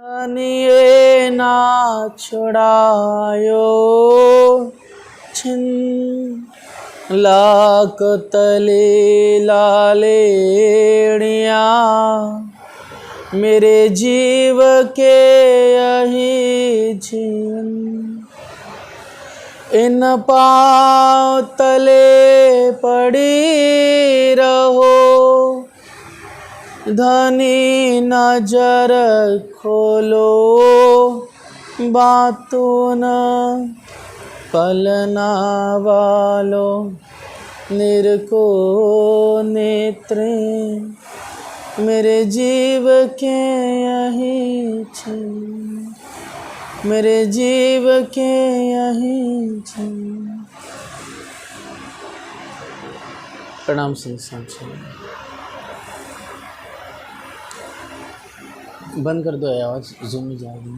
निये ना छुड़ायो छिन लाख तले लालेड़िया मेरे जीव के यही जीवन इन पाँव तले पड़ी रहो धनी नजर खोलो बातों न पलना वालो निरको नेत्रे मेरे जीव के यही छे मेरे जीव के यही छे। प्रणाम संसार बंद कर दो आवाज जूम में जाएगी।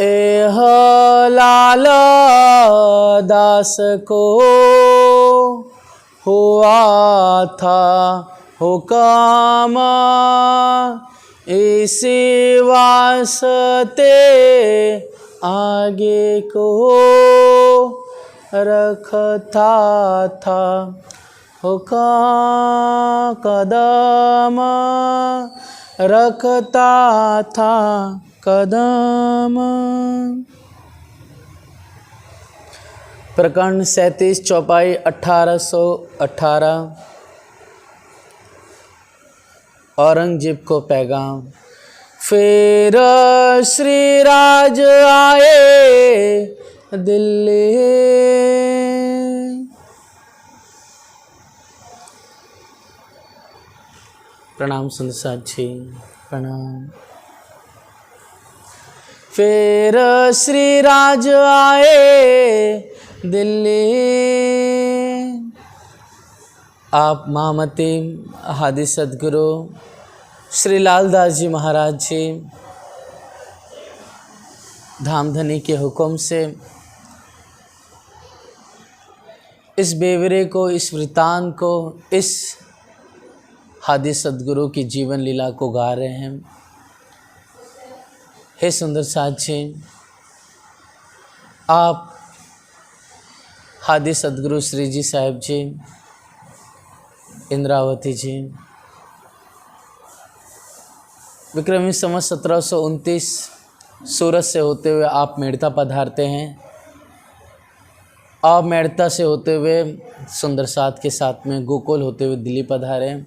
एह लाल दास को हुआ था हुक्म इसी वास्ते आगे को रखता था हुक्म कदम रखता था कदम। प्रकरण 37 चौपाई 1818 औरंगजेब को पैगाम। फिर श्री राज आए दिल्ली प्रणाम संसार जी प्रणाम। फिर श्री राज आए दिल्ली आप महामती हादी सदगुरु श्री लालदास जी महाराज जी धामधनी के हुक्म से इस बेवरे को इस वृतांत को इस हादी सदगुरु की जीवन लीला को गा रहे हैं। हे सुंदर साथ जी आप हादी सदगुरु श्री जी साहिब जी इंद्रावती जी विक्रमी संवत 1729 सूरत से होते हुए आप मेड़ता पधारते हैं। आप मेड़ता से होते हुए सुंदर साथ के साथ में गोकुल होते हुए दिल्ली पधारे।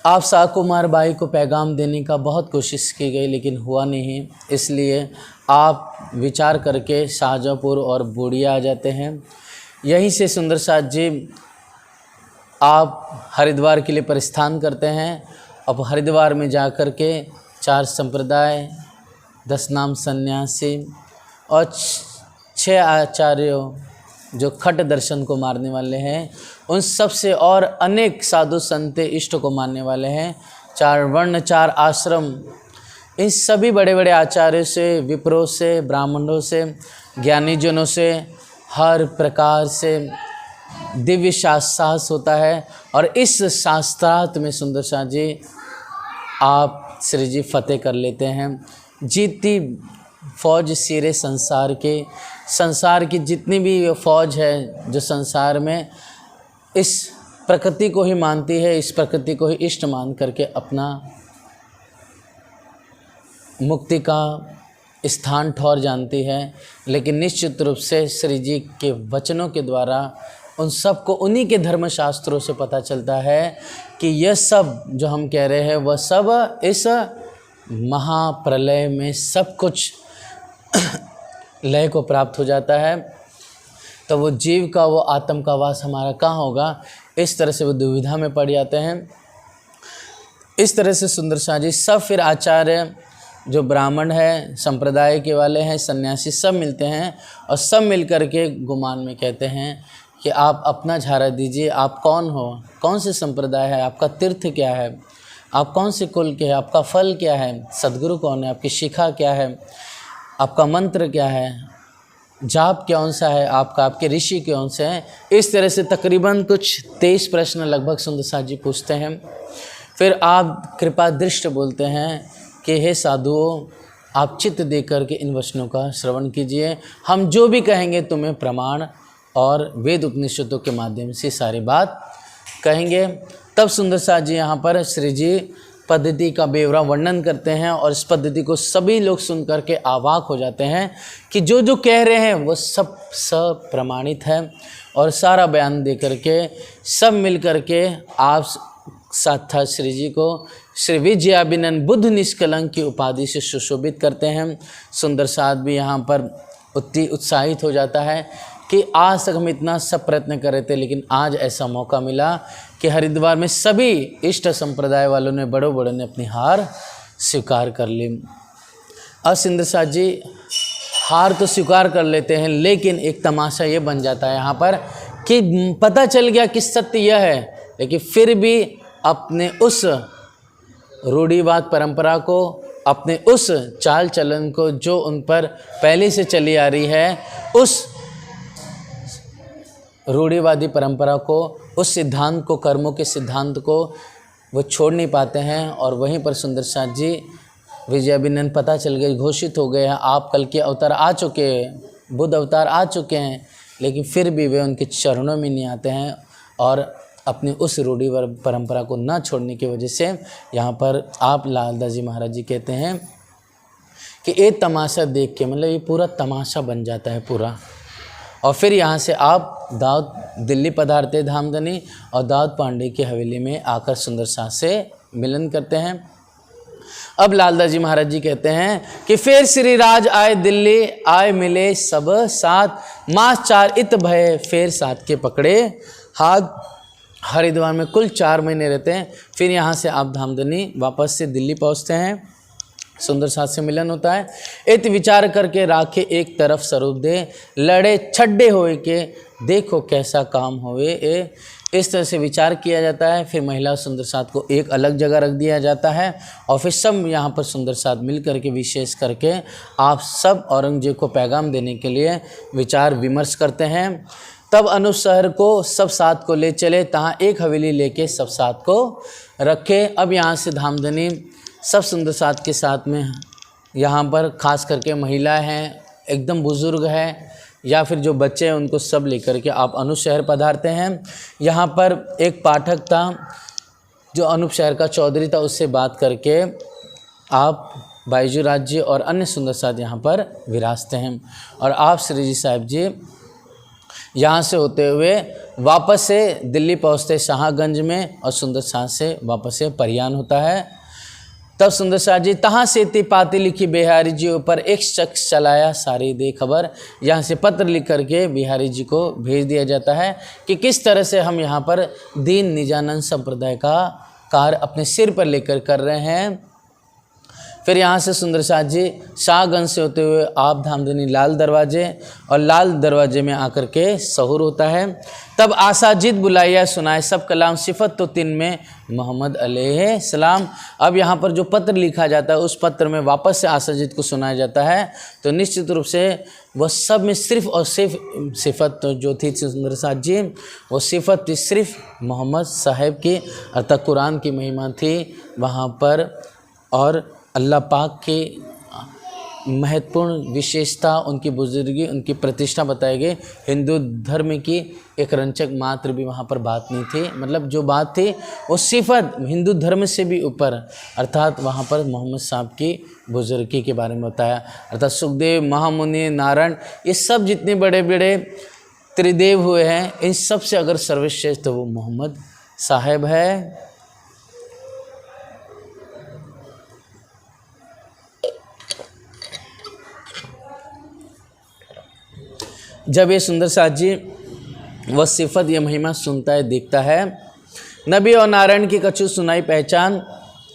आप शाह कुमार बाई को पैगाम देने का बहुत कोशिश की गई लेकिन हुआ नहीं, इसलिए आप विचार करके शाहजहाँपुर और बूढ़िया आ जाते हैं। यहीं से सुंदर साथ जी आप हरिद्वार के लिए प्रस्थान करते हैं। अब हरिद्वार में जा कर के 4 संप्रदाय 10 नाम सन्यासी और 6 आचार्यों जो खट दर्शन को मारने वाले हैं उन सब से और अनेक साधु संत इष्ट को मानने वाले हैं। 4 वर्ण 4 आश्रम इन सभी बड़े बड़े आचार्यों से विप्रों से ब्राह्मणों से ज्ञानीजनों से हर प्रकार से दिव्य शास्त्रार्थ होता है। और इस शास्त्रार्थ में सुंदर शाह जी आप श्री जी फतेह कर लेते हैं। जीती फौज सिरे संसार की जितनी भी फौज है जो संसार में इस प्रकृति को ही मानती है, इस प्रकृति को ही इष्ट मान करके अपना मुक्ति का स्थान ठौर जानती है। लेकिन निश्चित रूप से श्री जी के वचनों के द्वारा उन सब को उन्हीं के धर्मशास्त्रों से पता चलता है कि यह सब जो हम कह रहे हैं वह सब इस महाप्रलय में सब कुछ लय को प्राप्त हो जाता है। तो वो जीव का वो आत्म का वास हमारा कहाँ होगा, इस तरह से वो दुविधा में पड़ जाते हैं। इस तरह से सुंदर शाह जी सब फिर आचार्य जो ब्राह्मण है संप्रदाय के वाले हैं सन्यासी सब मिलते हैं और सब मिल कर के गुमान में कहते हैं कि आप अपना झारा दीजिए, आप कौन हो, कौन से संप्रदाय है, आपका तीर्थ क्या है, आप कौन से कुल के हैं, आपका फल क्या है, सदगुरु कौन है, आपकी शिखा क्या है, आपका मंत्र क्या है, जाप कौन सा है आपका, आपके ऋषि कौन से हैं। इस तरह से तकरीबन कुछ 23 प्रश्न लगभग सुंदर साथ जी पूछते हैं। फिर आप कृपा दृष्ट बोलते हैं कि हे साधुओं, आप चित्त दे करके इन वचनों का श्रवण कीजिए, हम जो भी कहेंगे तुम्हें प्रमाण और वेद उपनिषदों के माध्यम से सारी बात कहेंगे। तब सुंदर साथ जी यहाँ पर श्री जी पद्धति का बेवरा वर्णन करते हैं और इस पद्धति को सभी लोग सुन करके अवाक हो जाते हैं कि जो जो कह रहे हैं वो सब प्रमाणित है। और सारा बयान दे करके सब मिल करके आप साक्षात श्री जी को श्री विजयाभिनन बुद्ध निष्कलंक की उपाधि से सुशोभित करते हैं। सुंदर साथ भी यहाँ पर उतनी उत्साहित हो जाता है कि आज तक हम इतना सब प्रयत्न कर रहे थे, लेकिन आज ऐसा मौका मिला कि हरिद्वार में सभी इष्ट संप्रदाय वालों ने, बड़ों बड़ों ने अपनी हार स्वीकार कर ली। अब सुंदर साथ जी हार तो स्वीकार कर लेते हैं, लेकिन एक तमाशा ये बन जाता है यहाँ पर कि पता चल गया कि सत्य यह है, लेकिन फिर भी अपने उस रूढ़िवाद परंपरा को, अपने उस चाल चलन को जो उन पर पहले से चली आ रही है, उस रूढ़िवादी परंपरा को, उस सिद्धांत को, कर्मों के सिद्धांत को वो छोड़ नहीं पाते हैं। और वहीं पर सुंदर साथ जी विजयाभिनन पता चल गया, घोषित हो गए हैं, आप कल के अवतार आ चुके हैं, बुद्ध अवतार आ चुके हैं, लेकिन फिर भी वे उनके चरणों में नहीं आते हैं और अपनी उस रूढ़िवादी परंपरा को न छोड़ने की वजह से यहाँ पर आप लालदास जी महाराज जी कहते हैं कि ये तमाशा देख के, मतलब ये पूरा तमाशा बन जाता है पूरा। और फिर यहाँ से आप दाऊद दिल्ली पधारते धामधनी और दाऊद पांडे की हवेली में आकर सुंदर साथ से मिलन करते हैं। अब लालदास जी महाराज जी कहते हैं कि फिर श्री राज आए दिल्ली, आए मिले सब साथ, मास 4 इत भय फिर साथ के पकड़े हाथ। हरिद्वार में कुल 4 महीने रहते हैं। फिर यहाँ से आप धामधनी वापस से दिल्ली पहुँचते हैं, सुंदर साथ से मिलन होता है। इत विचार करके राखे एक तरफ स्वरूप दे, लड़े छड्डे होए के देखो कैसा काम होए ए। इस तरह से विचार किया जाता है। फिर महिला सुंदर साथ को एक अलग जगह रख दिया जाता है और फिर सब यहाँ पर सुंदर साथ मिल करके विशेष करके आप सब औरंगजेब को पैगाम देने के लिए विचार विमर्श करते हैं। तब अनूप शहर को सब साथ को ले चले, तहाँ एक हवेली लेके सब साथ को रखे। अब यहाँ से धामधनी सब सुंदर साथ के साथ में, यहाँ पर खास करके महिलाएं हैं, एकदम बुजुर्ग है या फिर जो बच्चे हैं, उनको सब लेकर के आप अनूप शहर पधारते हैं। यहाँ पर एक पाठक था जो अनूप शहर का चौधरी था, उससे बात करके आप बाईजू राज जी और अन्य सुंदर साथ यहाँ पर विराजते हैं। और आप श्री जी साहब जी यहाँ से होते हुए वापस से दिल्ली पहुँचते शाहगंज में और सुंदर साथ से वापस से परियान होता है। तब सुंदर साथ जी तहाँ से इतनी पाती लिखी बिहारी जी ऊपर, एक शख्स चलाया सारी दे खबर। यहाँ से पत्र लिख करके बिहारी जी को भेज दिया जाता है कि किस तरह से हम यहाँ पर दीन निजानंद संप्रदाय का कार्य अपने सिर पर लेकर कर रहे हैं। फिर यहाँ से सुंदर साथ जी शाहगंज से होते हुए आप धामधनी लाल दरवाजे, और लाल दरवाजे में आकर के सहूर होता है। तब आसाजिद बुलाया सुनाए सब कलाम, सिफत तो तिन में मोहम्मद अलैहिस्सलाम। अब यहाँ पर जो पत्र लिखा जाता है उस पत्र में वापस से आसाजिद को सुनाया जाता है, तो निश्चित रूप से वह सब में सिर्फ और सिर्फ सिफत जो थी सुंदर साथ जी, वो सिफत थी सिर्फ मोहम्मद साहब की, अर्थात कुरान की महिमा थी वहाँ पर। और अल्लाह पाक की महत्वपूर्ण विशेषता, उनकी बुजुर्गी, उनकी प्रतिष्ठा बताई गई। हिंदू धर्म की एक रंचक मात्र भी वहाँ पर बात नहीं थी, मतलब जो बात थी वो सिफत हिंदू धर्म से भी ऊपर, अर्थात वहाँ पर मोहम्मद साहब की बुजुर्गी के बारे में बताया। अर्थात सुखदेव, महामुनि, नारायण, ये सब जितने बड़े बड़े त्रिदेव हुए हैं, इन सब से अगर सर्वश्रेष्ठ तो वो मोहम्मद साहब है। जब ये सुंदर साथ जी वह सिफत, यह महिमा सुनता है, देखता है, नबी और नारायण की कछु सुनाई पहचान,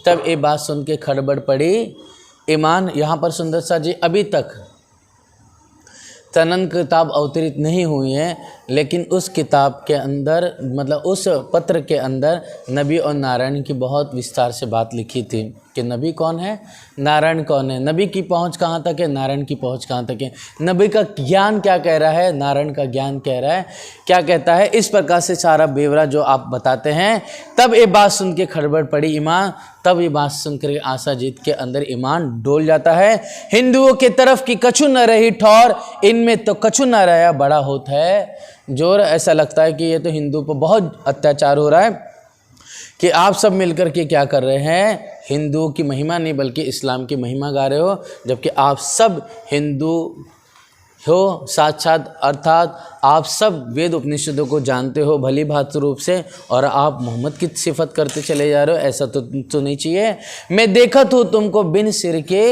तब ये बात सुन के खड़बड़ पड़ी ईमान। यहाँ पर सुंदर साथ जी अभी तक तनन किताब अवतरित नहीं हुई है, लेकिन उस किताब के अंदर, मतलब उस पत्र के अंदर नबी और नारायण की बहुत विस्तार से बात लिखी थी। कि नबी कौन है, नारायण कौन है, नबी की पहुंच कहाँ तक है, नारायण की पहुंच कहाँ तक है, नबी का ज्ञान क्या कह रहा है, नारायण का ज्ञान कह रहा है, क्या कहता है। इस प्रकार से सारा ब्यौरा जो आप बताते हैं, तब ये बात सुन के खड़बड़ पड़ी ईमान, तब ये बात सुनकर आशा जीत के अंदर ईमान डोल जाता है। हिंदुओं के तरफ की कछु न रही ठौर, इनमें तो कछु न रहा बड़ा होता है जोर। ऐसा लगता है कि ये तो हिंदू पर बहुत अत्याचार हो रहा है कि आप सब मिलकर के क्या कर रहे हैं, हिंदुओं की महिमा नहीं बल्कि इस्लाम की महिमा गा रहे हो, जबकि आप सब हिंदू हो साक्षात, अर्थात आप सब वेद उपनिषदों को जानते हो भली भांति रूप से, और आप मोहम्मद की सिफत करते चले जा रहे हो। ऐसा तो नहीं चाहिए। मैं देखत हूँ तुमको बिन सिर के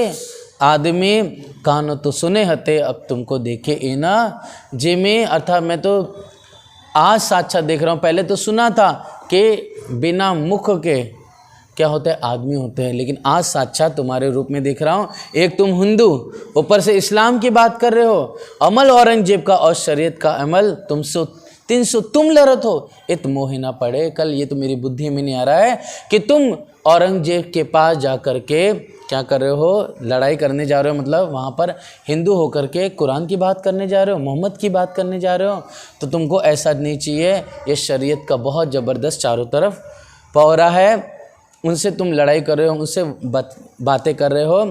आदमी, कानों तो सुने हते अब तुमको देखे इना जिमे, अर्थात मैं तो आज साक्षात देख रहा हूँ, पहले तो सुना था कि बिना मुख के क्या होते हैं, आदमी होते हैं, लेकिन आज साक्षात तुम्हारे रूप में देख रहा हूँ। एक तुम हिंदू, ऊपर से इस्लाम की बात कर रहे हो, अमल औरंगजेब का और शरीयत का अमल, 300 तुम लड़त हो, इत मोह ना पड़े कल। ये तो मेरी बुद्धि में नहीं आ रहा है कि तुम औरंगजेब के पास जा कर के क्या कर रहे हो, लड़ाई करने जा रहे हो, मतलब वहाँ पर हिंदू होकर के कुरान की बात करने जा रहे हो, मोहम्मद की बात करने जा रहे हो। तो तुमको ऐसा नहीं चाहिए। ये शरीयत का बहुत ज़बरदस्त चारों तरफ पौरा है, उनसे तुम लड़ाई कर रहे हो, उनसे बातें कर रहे हो।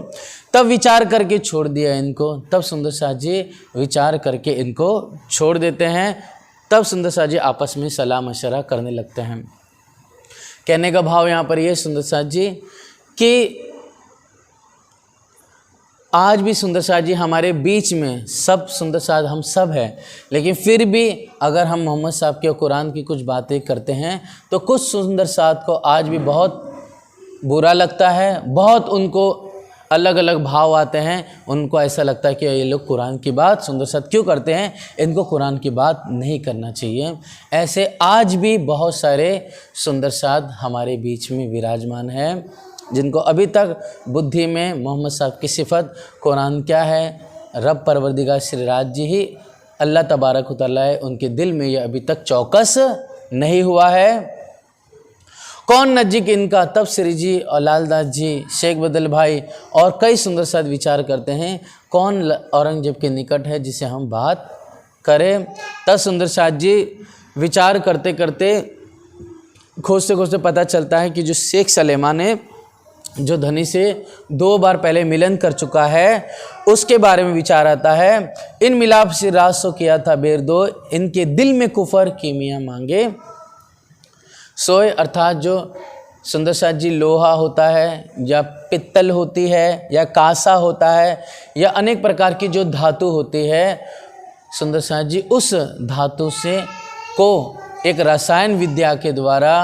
तब विचार करके छोड़ दिया इनको। तब सुंदर साथ जी विचार करके इनको छोड़ देते हैं। तब सुंदर साथ जी आपस में सलाह मशवरा करने लगते हैं। कहने का भाव यहाँ पर ये सुंदर साथ जी कि आज भी सुंदर साथ जी हमारे बीच में, सब सुंदर साथ हम सब हैं, लेकिन फिर भी अगर हम मोहम्मद साहब के कुरान की कुछ बातें करते हैं तो कुछ सुंदर साथ को आज भी बहुत बुरा लगता है, बहुत उनको अलग अलग भाव आते हैं। उनको ऐसा लगता है कि ये लोग कुरान की बात सुंदर साथ क्यों करते हैं, इनको कुरान की बात नहीं करना चाहिए। ऐसे आज भी बहुत सारे सुंदर साथ हमारे बीच में विराजमान हैं, जिनको अभी तक बुद्धि में मोहम्मद साहब की सिफत, कुरान क्या है, रब परवरदिगार श्री राज जी ही अल्लाह तबारक व तआला है, उनके दिल में ये अभी तक चौकस नहीं हुआ है। कौन नजीक इनका, तब श्री जी और लालदास जी, शेख बदल भाई और कई सुंदर साथ विचार करते हैं कौन औरंगजेब के निकट है जिसे हम बात करें। तब सुंदर साथ जी विचार करते करते, खोजते खोजते पता चलता है कि जो शेख सलेमान है, जो धनी से 2 बार पहले मिलन कर चुका है, उसके बारे में विचार आता है। इन मिलाप से राज सो किया था बेर दो, इनके दिल में कुफर कीमिया मांगे सोए। अर्थात जो सुंदर साथ जी लोहा होता है या पित्तल होती है या कांसा होता है या अनेक प्रकार की जो धातु होती है, सुंदर साथ जी उस धातु से को एक रसायन विद्या के द्वारा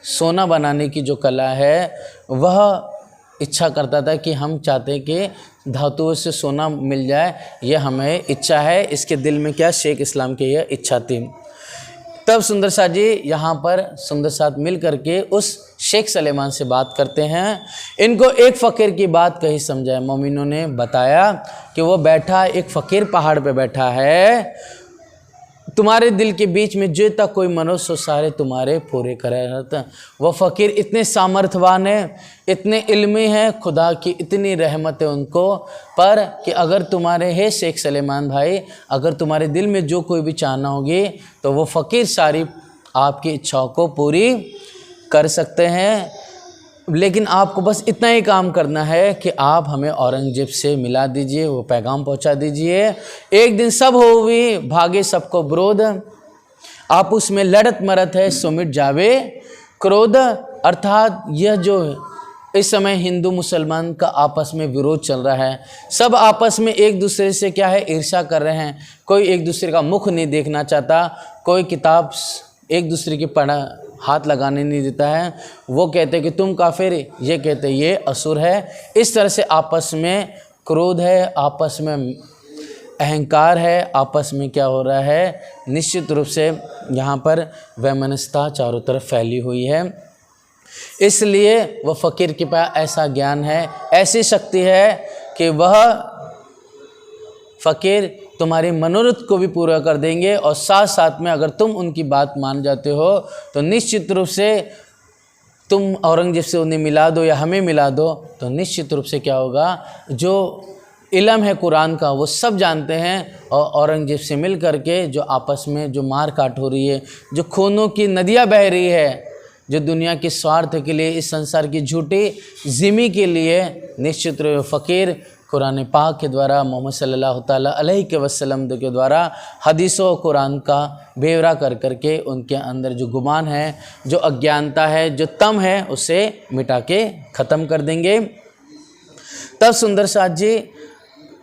सोना बनाने की जो कला है, वह इच्छा करता था कि हम चाहते हैं कि धातुओं से सोना मिल जाए, ये हमें इच्छा है। इसके दिल में क्या, शेख इस्लाम की यह इच्छा थी। तब सुंदर साथ जी यहाँ पर सुंदर साथ मिल करके उस शेख सलेमान से बात करते हैं। इनको एक फ़कीर की बात कही समझाए। मोमिनों ने बताया कि वो बैठा, एक फ़कीर पहाड़ पे बैठा है, तुम्हारे दिल के बीच में जो तक कोई मनुष्य सारे तुम्हारे पूरे करे रहता। वह फ़कीर इतने सामर्थ्यवान है, इतने इल्मी है, खुदा की इतनी रहमत है उनको पर कि अगर तुम्हारे है शेख सलेमान भाई, अगर तुम्हारे दिल में जो कोई भी चाहना होगी तो वो फ़कीर सारी आपकी इच्छाओं को पूरी कर सकते हैं। लेकिन आपको बस इतना ही काम करना है कि आप हमें औरंगजेब से मिला दीजिए, वो पैगाम पहुंचा दीजिए। एक दिन सब होवी भागे सबको विरोध, आप उसमें लड़त मरत है सुमिट जावे क्रोध। अर्थात यह जो इस समय हिंदू मुसलमान का आपस में विरोध चल रहा है, सब आपस में एक दूसरे से क्या है, ईर्ष्या कर रहे हैं। कोई एक दूसरे का मुख नहीं देखना चाहता, कोई किताब एक दूसरे की पढ़ा हाथ लगाने नहीं देता है। वो कहते कि तुम काफिर, ये कहते ये असुर है। इस तरह से आपस में क्रोध है, आपस में अहंकार है, आपस में क्या हो रहा है, निश्चित रूप से यहाँ पर वैमनस्यता चारों तरफ फैली हुई है। इसलिए वह फ़कीर के पास ऐसा ज्ञान है, ऐसी शक्ति है कि वह फ़कीर तुम्हारी मनोरथ को भी पूरा कर देंगे और साथ साथ में अगर तुम उनकी बात मान जाते हो तो निश्चित रूप से तुम औरंगजेब से उन्हें मिला दो या हमें मिला दो, तो निश्चित रूप से क्या होगा, जो इल्म है कुरान का वो सब जानते हैं, और औरंगजेब से मिल करके जो आपस में जो मार काट हो रही है, जो खूनों की नदियाँ बह रही है, जो दुनिया के स्वार्थ के लिए, इस संसार की झूठी जिमी के लिए, निश्चित रूप से फ़कीर कुरान पाक के द्वारा, मोहम्मद सल्लल्लाहु ताला अलैहि वसल्लम के द्वारा हदीसों कुरान का बेवरा कर करके उनके अंदर जो गुमान है, जो अज्ञानता है, जो तम है, उसे मिटा के ख़त्म कर देंगे। तब सुंदर साथ जी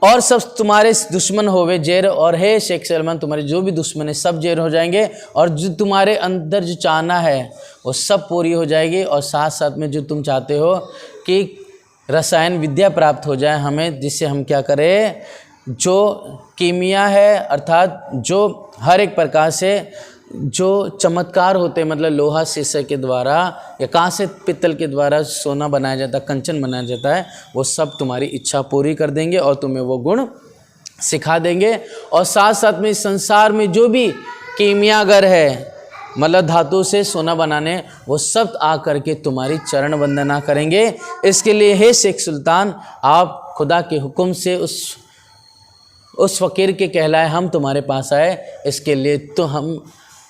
और सब तुम्हारे दुश्मन होवे जेर, और हे शेख सलमान तुम्हारे जो भी दुश्मन है सब जेर हो जाएंगे, और जो तुम्हारे अंदर जो चाहना है वो सब पूरी हो जाएगी, और साथ साथ में जो तुम चाहते हो कि रसायन विद्या प्राप्त हो जाए हमें, जिससे हम क्या करें, जो कीमिया है अर्थात जो हर एक प्रकार से जो चमत्कार होते हैं, मतलब लोहा शीशे के द्वारा या कांसे पित्तल के द्वारा सोना बनाया जाता है, कंचन बनाया जाता है, वो सब तुम्हारी इच्छा पूरी कर देंगे और तुम्हें वो गुण सिखा देंगे। और साथ साथ में इस संसार में जो भी कीमियागर है, मतलब धातु से सोना बनाने, वो सब आ करके तुम्हारी चरण वंदना करेंगे। इसके लिए हे शेख सुल्तान, आप खुदा के हुक्म से उस फ़कीर के कहलाए हम तुम्हारे पास आए, इसके लिए तो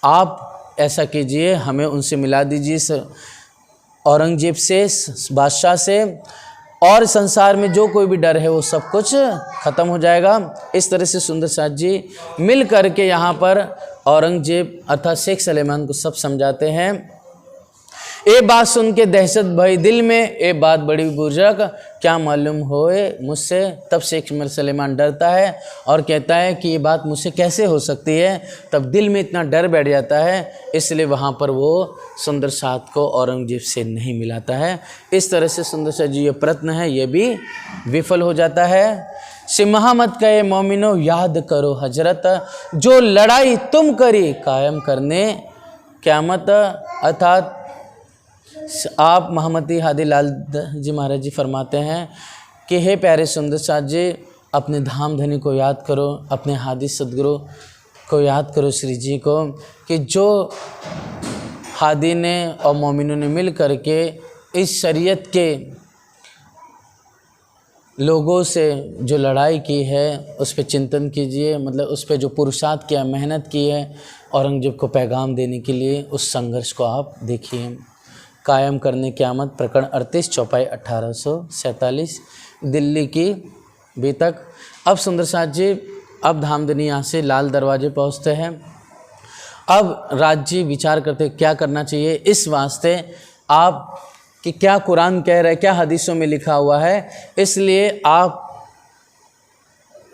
आप ऐसा कीजिए, हमें उनसे मिला दीजिए, औरंगजेब से, बादशाह से, और संसार में जो कोई भी डर है वो सब कुछ ख़त्म हो जाएगा। इस तरह से सुंदर साथ जी मिल करके यहाँ पर औरंगजेब अर्थात शेख सलेमान को सब समझाते हैं। ये बात सुन के दहशत भई दिल में, ये बात बड़ी बुजुर्ग क्या मालूम होए मुझसे। तब शेख सलेमान डरता है और कहता है कि ये बात मुझसे कैसे हो सकती है। तब दिल में इतना डर बैठ जाता है, इसलिए वहाँ पर वो सुंदर साथ को औरंगजेब से नहीं मिलाता है। इस तरह से सुंदर साथ जी ये प्रयत्न है ये भी विफल हो जाता है। सिमहा मत कहे मोमिनो याद करो हजरत, जो लड़ाई तुम करी कायम करने क़यामत। अर्थात आप मोहम्मदी हादी लाल जी महाराज जी फरमाते हैं कि हे प्यारे सुंदर साथ जी, अपने धाम धनी को याद करो, अपने हादी सदगुरु को याद करो, श्री जी को, कि जो हादी ने और मोमिनों ने मिल करके इस शरीयत के लोगों से जो लड़ाई की है उस पर चिंतन कीजिए, मतलब उस पर जो पुरुषार्थ किया, मेहनत की है औरंगजेब को पैगाम देने के लिए, उस संघर्ष को आप देखिए। कायम करने क़यामत, प्रकरण 38, चौपाई 1847, दिल्ली की बीतक। अब सुंदर साथ जी अब धामधनी यहाँ से लाल दरवाजे पहुँचते हैं। अब राज्य विचार करते क्या करना चाहिए, इस वास्ते आप कि क्या कुरान कह रहा है, क्या हदीसों में लिखा हुआ है, इसलिए आप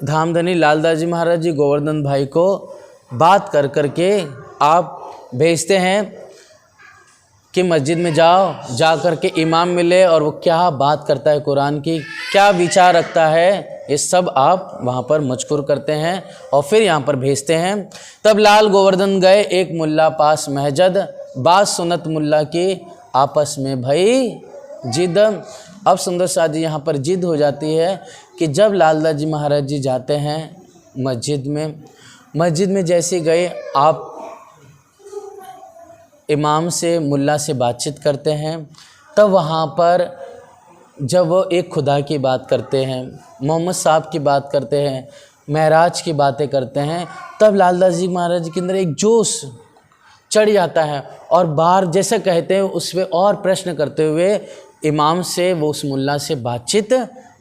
धामधनी लालदास जी महाराज जी गोवर्धन भाई को बात कर करके आप भेजते हैं कि मस्जिद में जाओ, जा कर के इमाम मिले और वो क्या बात करता है कुरान की, क्या विचार रखता है, ये सब आप वहाँ पर मजकूर करते हैं और फिर यहाँ पर भेजते हैं। तब लाल गोवर्धन गए एक मुल्ला पास महजद, बात सुनत मुल्ला की आपस में भई जिद। अब सुंदर साथ जी यहाँ पर जिद हो जाती है कि जब लालदास जी महाराज जी जाते हैं मस्जिद में जैसे गए, आप इमाम से मुल्ला से बातचीत करते हैं, तब वहाँ पर जब वो एक खुदा की बात करते हैं, मोहम्मद साहब की बात करते हैं, महराज की बातें करते हैं, तब लालदास जी महाराज के अंदर एक जोश चढ़ जाता है और बाहर जैसे कहते हैं उस पर और प्रश्न करते हुए इमाम से वो उस मुल्ला से बातचीत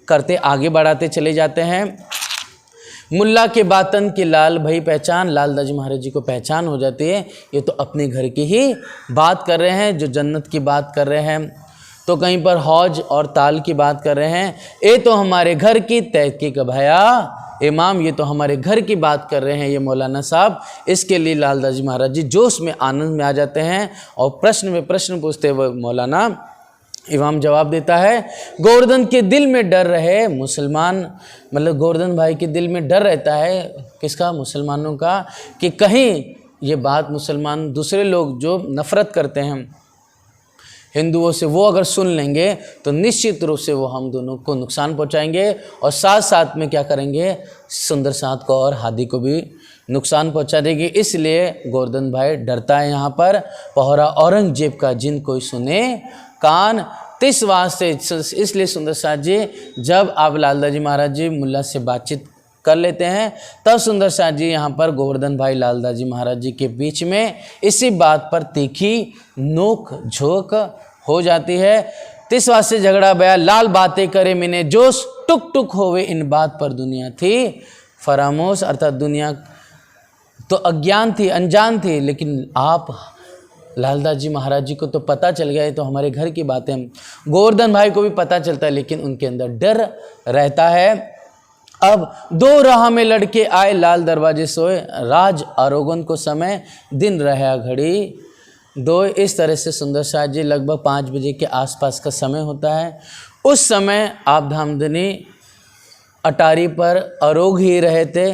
करते आगे बढ़ाते चले जाते हैं। मुल्ला के बातन की लाल भाई पहचान, लालदास जी महाराज जी को पहचान हो जाती है, ये तो अपने घर की ही बात कर रहे हैं, जो जन्नत की बात कर रहे हैं, तो कहीं पर हौज और ताल की बात कर रहे हैं। ये तो हमारे घर की तहकीक भया इमाम, ये तो हमारे घर की बात कर रहे हैं ये मौलाना साहब। इसके लिए लालदास जी महाराज जी जोश में आनंद में आ जाते हैं और प्रश्न में प्रश्न पूछते हुए मौलाना इमाम जवाब देता है, गोवर्धन के दिल में डर रहे मुसलमान, मतलब गोवर्धन भाई के दिल में डर रहता है, किसका, मुसलमानों का, कि कहीं ये बात मुसलमान दूसरे लोग जो नफ़रत करते हैं हिंदुओं से, वो अगर सुन लेंगे तो निश्चित रूप से वो हम दोनों को नुकसान पहुंचाएंगे और साथ साथ में क्या करेंगे, सुंदर साथ को और हादी को भी नुकसान पहुंचा देंगे। इसलिए गोवर्धन भाई डरता है यहाँ पर, पहरा औरंगजेब का जिन कोई सुने कान। तिस वास्ते इसलिए सुंदर साथ जी जब आप लालदास जी महाराज जी मुल्ला से बातचीत कर लेते हैं तब सुंदर साथ जी यहाँ पर गोवर्धन भाई लालदास जी महाराज जी के बीच में इसी बात पर तीखी नोक झोंक हो जाती है। तिस वास्ते झगड़ा बया लाल बातें करे मैंने जोश टुक टुक होवे इन बात पर दुनिया थी फरामोश, अर्थात दुनिया तो अज्ञान थी, अनजान थी, लेकिन आप लालदास जी महाराज जी को तो पता चल गया है, तो हमारे घर की बातें हम गोवर्धन भाई को भी पता चलता है, लेकिन उनके अंदर डर रहता है। अब दो राह में लड़के आए लाल दरवाजे सोए, राज आरोगन को समय दिन रहा घड़ी दो। इस तरह से सुंदर साथ जी लगभग 5 बजे के आसपास का समय होता है। उस समय आप धामधनी अटारी पर आरोग ही रहे थे,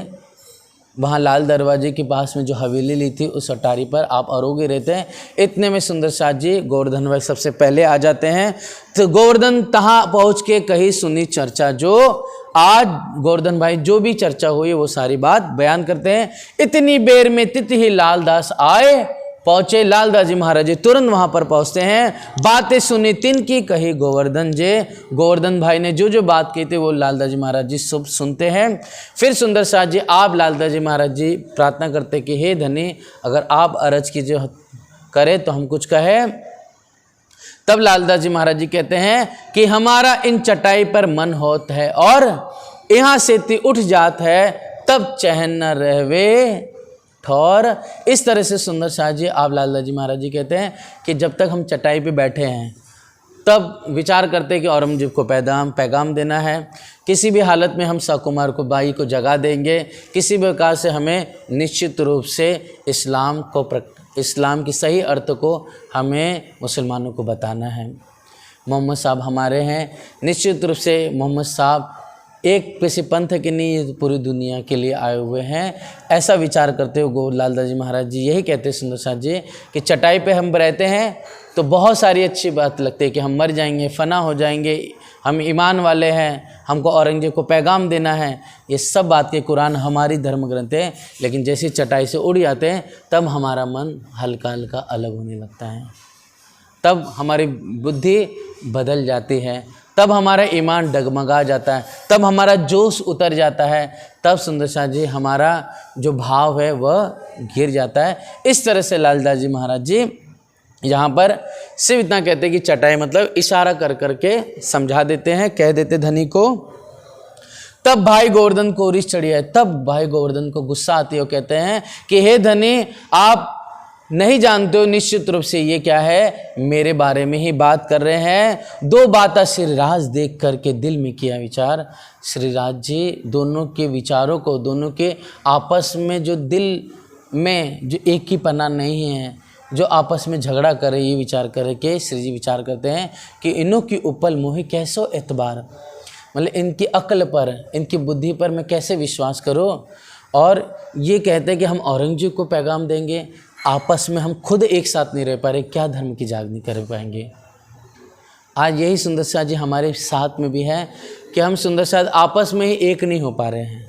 वहाँ लाल दरवाजे के पास में जो हवेली ली थी उस अटारी पर आप आरोग ही रहते हैं। इतने में सुंदर साथ जी गोवर्धन भाई सबसे पहले आ जाते हैं। तो गोवर्धन तहाँ पहुँच के कही सुनी चर्चा, जो आज गोवर्धन भाई जो भी चर्चा हुई वो सारी बात बयान करते हैं। इतनी बेर में तित ही लालदास आए पहुँचे, लालदास जी महाराज जी तुरंत वहाँ पर पहुँचते हैं। बातें सुनी तिन की कही गोवर्धन जे, गोवर्धन भाई ने जो जो बात की थी वो लालदास जी महाराज जी सब सुनते हैं। फिर सुंदर साथ जी आप लालदास जी महाराज जी प्रार्थना करते कि हे धनी अगर आप अरज की जो करें तो हम कुछ कहें। तब लालदास जी महाराज जी कहते हैं कि हमारा इन चटाई पर मन होत है और यहाँ से ती उठ जात है, तब चैन न रहवे ठौर। इस तरह से सुंदर साथ जी आप लालदास जी महाराज जी कहते हैं कि जब तक हम चटाई पे बैठे हैं तब विचार करते हैं कि औरंगजेब को पैगाम देना है, किसी भी हालत में हम सकुमार को बाई को जगा देंगे, किसी भी प्रकार से हमें निश्चित रूप से इस्लाम की सही अर्थ को हमें मुसलमानों को बताना है। मोहम्मद साहब हमारे हैं, निश्चित रूप से मोहम्मद साहब एक किसी पंथ के नहीं पूरी दुनिया के लिए आए हुए हैं, ऐसा विचार करते हुए लालदास जी महाराज जी यही कहते हैं सुंदर साथ जी कि चटाई पे हम रहते हैं तो बहुत सारी अच्छी बात लगती है कि हम मर जाएंगे, फना हो जाएंगे, हम ईमान वाले हैं, हमको औरंगजेब को पैगाम देना है, ये सब बात के कुरान हमारी धर्म ग्रंथ है। लेकिन जैसे चटाई से उड़ जाते हैं तब हमारा मन हल्का हल्का अलग होने लगता है, तब हमारी बुद्धि बदल जाती है, तब हमारा ईमान डगमगा जाता है, तब हमारा जोश उतर जाता है, तब सुंदर साथ जी हमारा जो भाव है वह गिर जाता है। इस तरह से लालदास जी महाराज जी यहाँ पर सिर्फ इतना कहते हैं कि चटाई मतलब इशारा कर करके समझा देते हैं, कह देते धनी को। तब भाई गोवर्धन को रिस चढ़ी है, तब भाई गोवर्धन को गुस्सा आती है, वो कहते हैं कि हे धनी आप नहीं जानते हो निश्चित रूप से ये क्या है, मेरे बारे में ही बात कर रहे हैं। दो बातें श्रीराज देख करके दिल में किया विचार। श्रीराज जी दोनों के विचारों को, दोनों के आपस में जो दिल में जो एक ही पना नहीं है, जो आपस में झगड़ा करे, ये विचार करके श्री जी विचार करते हैं कि इनों की उपल मोहि कैसो एतबार, मतलब इनकी अक्ल पर, इनकी बुद्धि पर मैं कैसे विश्वास करूं। और ये कहते हैं कि हम औरंगजेब को पैगाम देंगे, आपस में हम खुद एक साथ नहीं रह पा रहे, क्या धर्म की जागनी कर पाएंगे। आज यही सुंदर साथ जी हमारे साथ में भी है कि हम सुंदर साथ आपस में ही एक नहीं हो पा रहे हैं,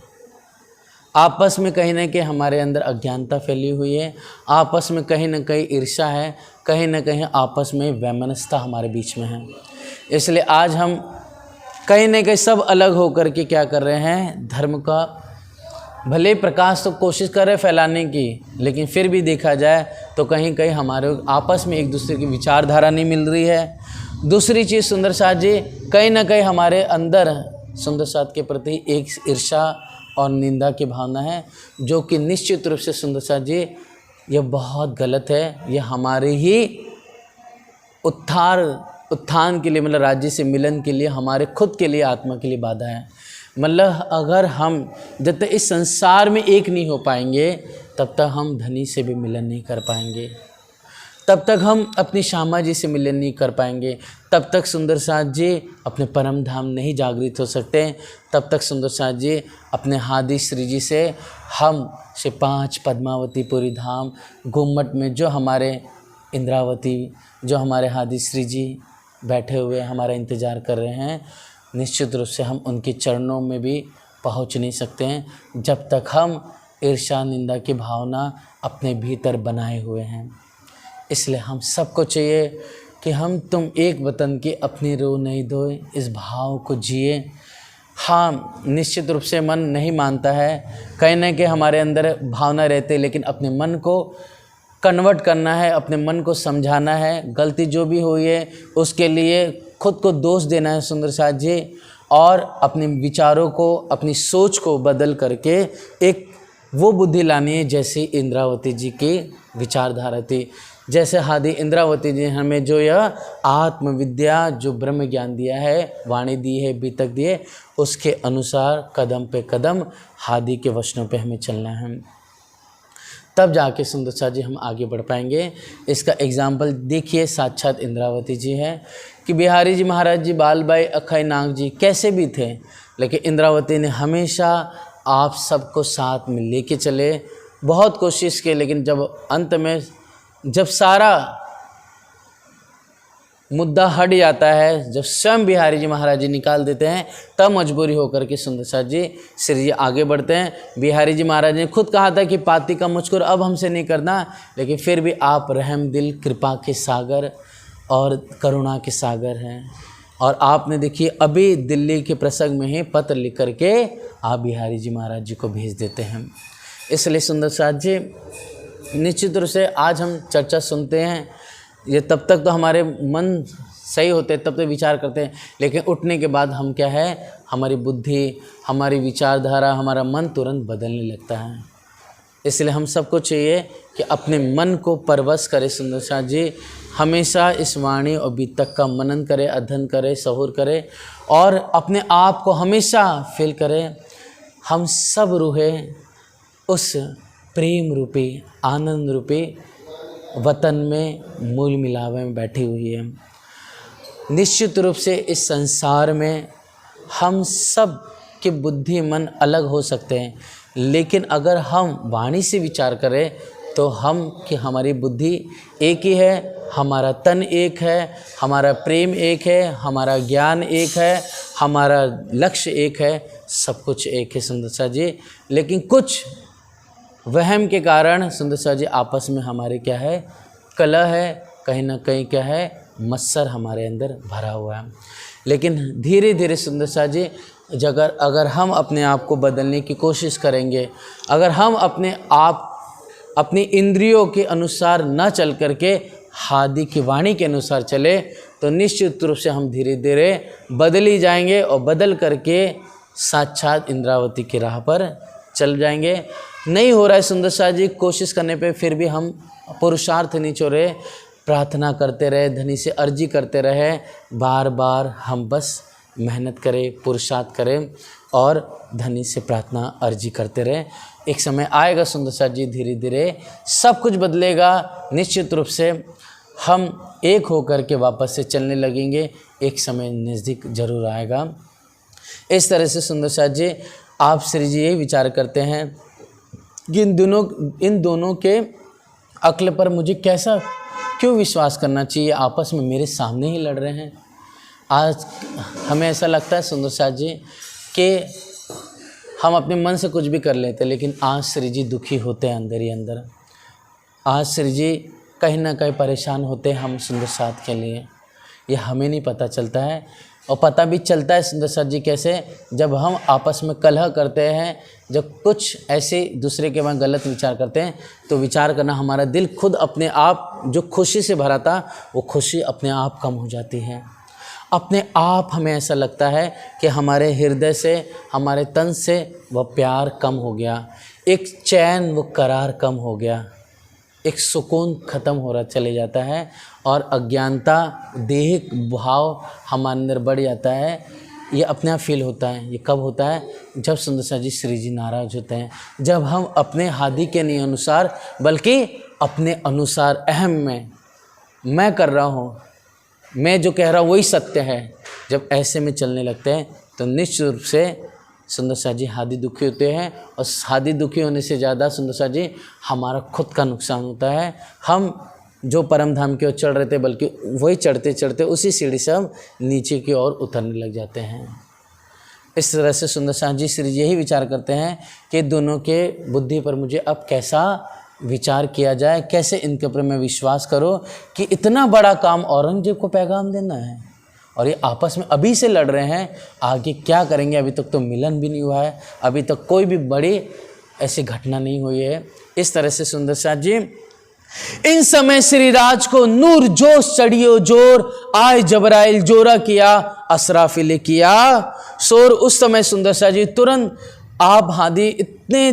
आपस में कहीं ना कहीं हमारे अंदर अज्ञानता फैली हुई है, आपस में कहीं ना कहीं ईर्ष्या है, कहीं ना कहीं आपस में वैमनस्यता हमारे बीच में है। इसलिए आज हम कहीं ना कहीं सब अलग होकर के क्या कर रहे हैं, धर्म का भले प्रकाश तो कोशिश कर रहे फैलाने की, लेकिन फिर भी देखा जाए तो कहीं कहीं हमारे आपस में एक दूसरे की विचारधारा नहीं मिल रही है। दूसरी चीज़ सुंदर साथ जी कहीं ना कहीं हमारे अंदर सुंदर साथ के प्रति एक ईर्ष्या और निंदा की भावना है, जो कि निश्चित रूप से सुंदर साथ जी यह बहुत गलत है। यह हमारे ही उत्थान के लिए, मतलब राज्य से मिलन के लिए, हमारे खुद के लिए, आत्मा के लिए बाधा है। मतलब अगर हम जब तक इस संसार में एक नहीं हो पाएंगे तब तक हम धनी से भी मिलन नहीं कर पाएंगे, तब तक हम अपनी श्यामा जी से मिलन नहीं कर पाएंगे, तब तक सुंदर साथ जी अपने परम धाम नहीं जागृत हो सकते, तब तक सुंदर साथ जी अपने हादी श्री जी से हम से 5 पद्मावतीपुरी धाम गुम्मट में जो हमारे इंद्रावती, जो हमारे हादी श्री जी बैठे हुए हमारा इंतज़ार कर रहे हैं, निश्चित रूप से हम उनके चरणों में भी पहुंच नहीं सकते हैं जब तक हम ईर्ष्या निंदा की भावना अपने भीतर बनाए हुए हैं। इसलिए हम सबको चाहिए कि हम तुम एक वतन के अपनी रो नहीं धोए, इस भाव को जिए। हाँ, निश्चित रूप से मन नहीं मानता है, कहीं ना कहीं हमारे अंदर भावना रहती है, लेकिन अपने मन को कन्वर्ट करना है, अपने मन को समझाना है। गलती जो भी हुई है उसके लिए खुद को दोष देना है सुंदर साथ जी, और अपने विचारों को, अपनी सोच को बदल करके एक वो बुद्धि लानी है जैसी इंद्रावती जी की विचारधारा थी। जैसे हादी इंद्रावती जी हमें जो यह आत्मविद्या, जो ब्रह्म ज्ञान दिया है, वाणी दी है, बीतक दी है, उसके अनुसार कदम पे कदम हादी के वचनों पे हमें चलना है, तब जाके सुंदर साथ जी हम आगे बढ़ पाएंगे। इसका एग्जाम्पल देखिए, साक्षात इंद्रावती जी हैं कि बिहारी जी महाराज जी, बालबाई, अखई नाग जी कैसे भी थे, लेकिन इंद्रावती ने हमेशा आप सबको साथ में लेके चले, बहुत कोशिश की, लेकिन जब अंत में जब सारा मुद्दा हट जाता है, जब स्वयं बिहारी जी महाराज जी निकाल देते हैं, तब मजबूरी होकर के सुंदर साथ जी श्री जी आगे बढ़ते हैं। बिहारी जी महाराज ने खुद कहा था कि पाती का मुझको अब हमसे नहीं करना, लेकिन फिर भी आप रहम दिल, कृपा के सागर और करुणा के सागर हैं। और आपने देखिए अभी दिल्ली के प्रसंग में ही पत्र लिख करके आप बिहारी जी महाराज जी को भेज देते हैं। इसलिए सुंदर साथ जी निश्चित रूप से आज हम चर्चा सुनते हैं, ये तब तक तो हमारे मन सही होते हैं, तब तो विचार करते हैं, लेकिन उठने के बाद हम क्या है, हमारी बुद्धि, हमारी विचारधारा, हमारा मन तुरंत बदलने लगता है। इसलिए हम सबको चाहिए कि अपने मन को परवश करें सुंदर साथ जी, हमेशा इस वाणी और बीतक का मनन करें, अध्ययन करें, सहूर करें, और अपने आप को हमेशा फील करें हम सब रूहें उस प्रेम रूपी, आनंद रूपी वतन में मूल मिलावे में बैठी हुई है। निश्चित रूप से इस संसार में हम सब के बुद्धि मन अलग हो सकते हैं, लेकिन अगर हम वाणी से विचार करें तो हम कि हमारी बुद्धि एक ही है, हमारा तन एक है, हमारा प्रेम एक है, हमारा ज्ञान एक है, हमारा लक्ष्य एक है, सब कुछ एक है सुंदर साथ जी। लेकिन कुछ वहम के कारण सुंदर साथ जी आपस में हमारे क्या है, कलह है, कहीं ना कहीं क्या है, मत्सर हमारे अंदर भरा हुआ है। लेकिन धीरे धीरे सुंदर साथ जी अगर हम अपने आप को बदलने की कोशिश करेंगे, अगर हम अपने आप अपनी इंद्रियों के अनुसार न चल करके हादी की वाणी के अनुसार चले, तो निश्चित रूप से हम धीरे धीरे बदल ही जाएंगे और बदल करके साक्षात इंद्रावती की राह पर चल जाएंगे। नहीं हो रहा है सुंदर साथ जी, कोशिश करने पे फिर भी हम पुरुषार्थ नहीं छोड़े, प्रार्थना करते रहे, धनी से अर्जी करते रहे, बार बार हम बस मेहनत करें, पुरुषार्थ करें और धनी से प्रार्थना अर्जी करते रहे। एक समय आएगा सुंदर साथ जी, धीरे धीरे सब कुछ बदलेगा, निश्चित रूप से हम एक होकर के वापस से चलने लगेंगे, एक समय नज़दीक जरूर आएगा। इस तरह से सुंदर साथ जी आप श्री जी यही विचार करते हैं कि इन दोनों के अक्ल पर मुझे कैसा क्यों विश्वास करना चाहिए, आपस में मेरे सामने ही लड़ रहे हैं। आज हमें ऐसा लगता है सुंदर साथ जी कि हम अपने मन से कुछ भी कर लेते, लेकिन आज श्री जी दुखी होते हैं अंदर ही अंदर। आज श्री जी कहीं ना कहीं परेशान होते हैं हम सुंदर साथ के लिए, ये हमें नहीं पता चलता है। और पता भी चलता है सुंदर साथ जी कैसे, जब हम आपस में कलह करते हैं, जब कुछ ऐसे दूसरे के वहाँ गलत विचार करते हैं, तो विचार करना हमारा दिल खुद अपने आप जो खुशी से भरा था वो खुशी अपने आप कम हो जाती है। अपने आप हमें ऐसा लगता है कि हमारे हृदय से, हमारे तन से वह प्यार कम हो गया, एक चैन, वो करार कम हो गया, एक सुकून ख़त्म हो रहा चले जाता है, और अज्ञानता, देहिक भाव हमारे अंदर बढ़ जाता है। ये अपने आप फील होता है। ये कब होता है? जब सुंदर साथ जी श्री जी नाराज होते हैं, जब हम अपने हादी के नहीं अनुसार बल्कि अपने अनुसार अहम में मैं कर रहा हूँ, मैं जो कह रहा हूँ वही सत्य है, जब ऐसे में चलने लगते हैं तो निश्चित रूप से सुंदर साथ जी हादी दुखी होते हैं। और हादी दुखी होने से ज़्यादा सुंदर साथ जी हमारा खुद का नुकसान होता है। हम जो परम धाम की ओर चढ़ रहे थे, बल्कि वही चढ़ते चढ़ते उसी सीढ़ी से हम नीचे की ओर उतरने लग जाते हैं। इस तरह से सुंदर साथ जी श्री जी यही विचार करते हैं कि दोनों के बुद्धि पर मुझे अब कैसा विचार किया जाए, कैसे इनके ऊपर में विश्वास करो कि इतना बड़ा काम औरंगजेब को पैगाम देना है और ये आपस में अभी से लड़ रहे हैं, आगे क्या करेंगे। अभी तक तो मिलन भी नहीं हुआ है, अभी तक कोई भी बड़ी ऐसी घटना नहीं हुई है। इस तरह से सुंदर साथ जी, इन समय श्री राज को नूर जोश चढ़ियो जोर, आए जबराइल जोरा किया असराफिल किया शोर। उस समय सुंदर साथ जी तुरंत आप हादी इतने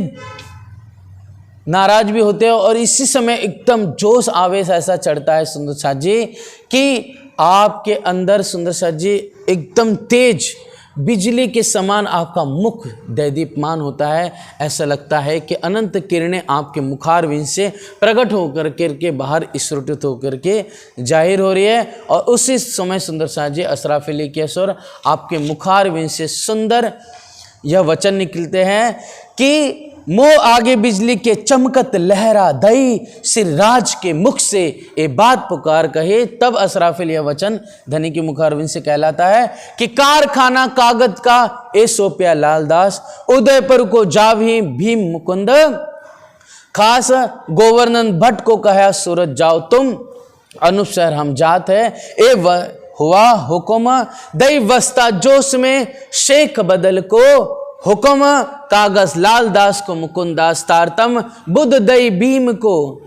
नाराज भी होते हैं और इसी समय एकदम जोश आवेश ऐसा चढ़ता है सुंदर साथ जी कि आपके अंदर सुंदर साथ जी एकदम तेज बिजली के समान आपका मुख दैदीप्यमान होता है। ऐसा लगता है कि अनंत किरणें आपके मुखारविंद से प्रकट होकर के बाहर स्फुटित होकर के जाहिर हो रही है। और उसी समय सुंदर साथ जी असराफिली के स्वर आपके मुखारविंद से सुंदर यह वचन निकलते हैं कि मोह आगे बिजली के चमकत लहरा दई, सिर राज के मुख से ये बात पुकार कहे। तब असराफिल यह वचन धनी के मुखारविंद से कहलाता है कि कारखाना कागज का ए सोप्या लालदास, उदयपुर को जावी भीम मुकुंद, खास गोवर्धन भट्ट को कहा सूरज जाओ तुम, अनूप शहर हम जात है। ए हुआ हुक्म दई वस्ता जोश में, शेख बदल को हुक्म कागज लाल दास को मुकुंदास तारतम, बुद्ध दई भीम को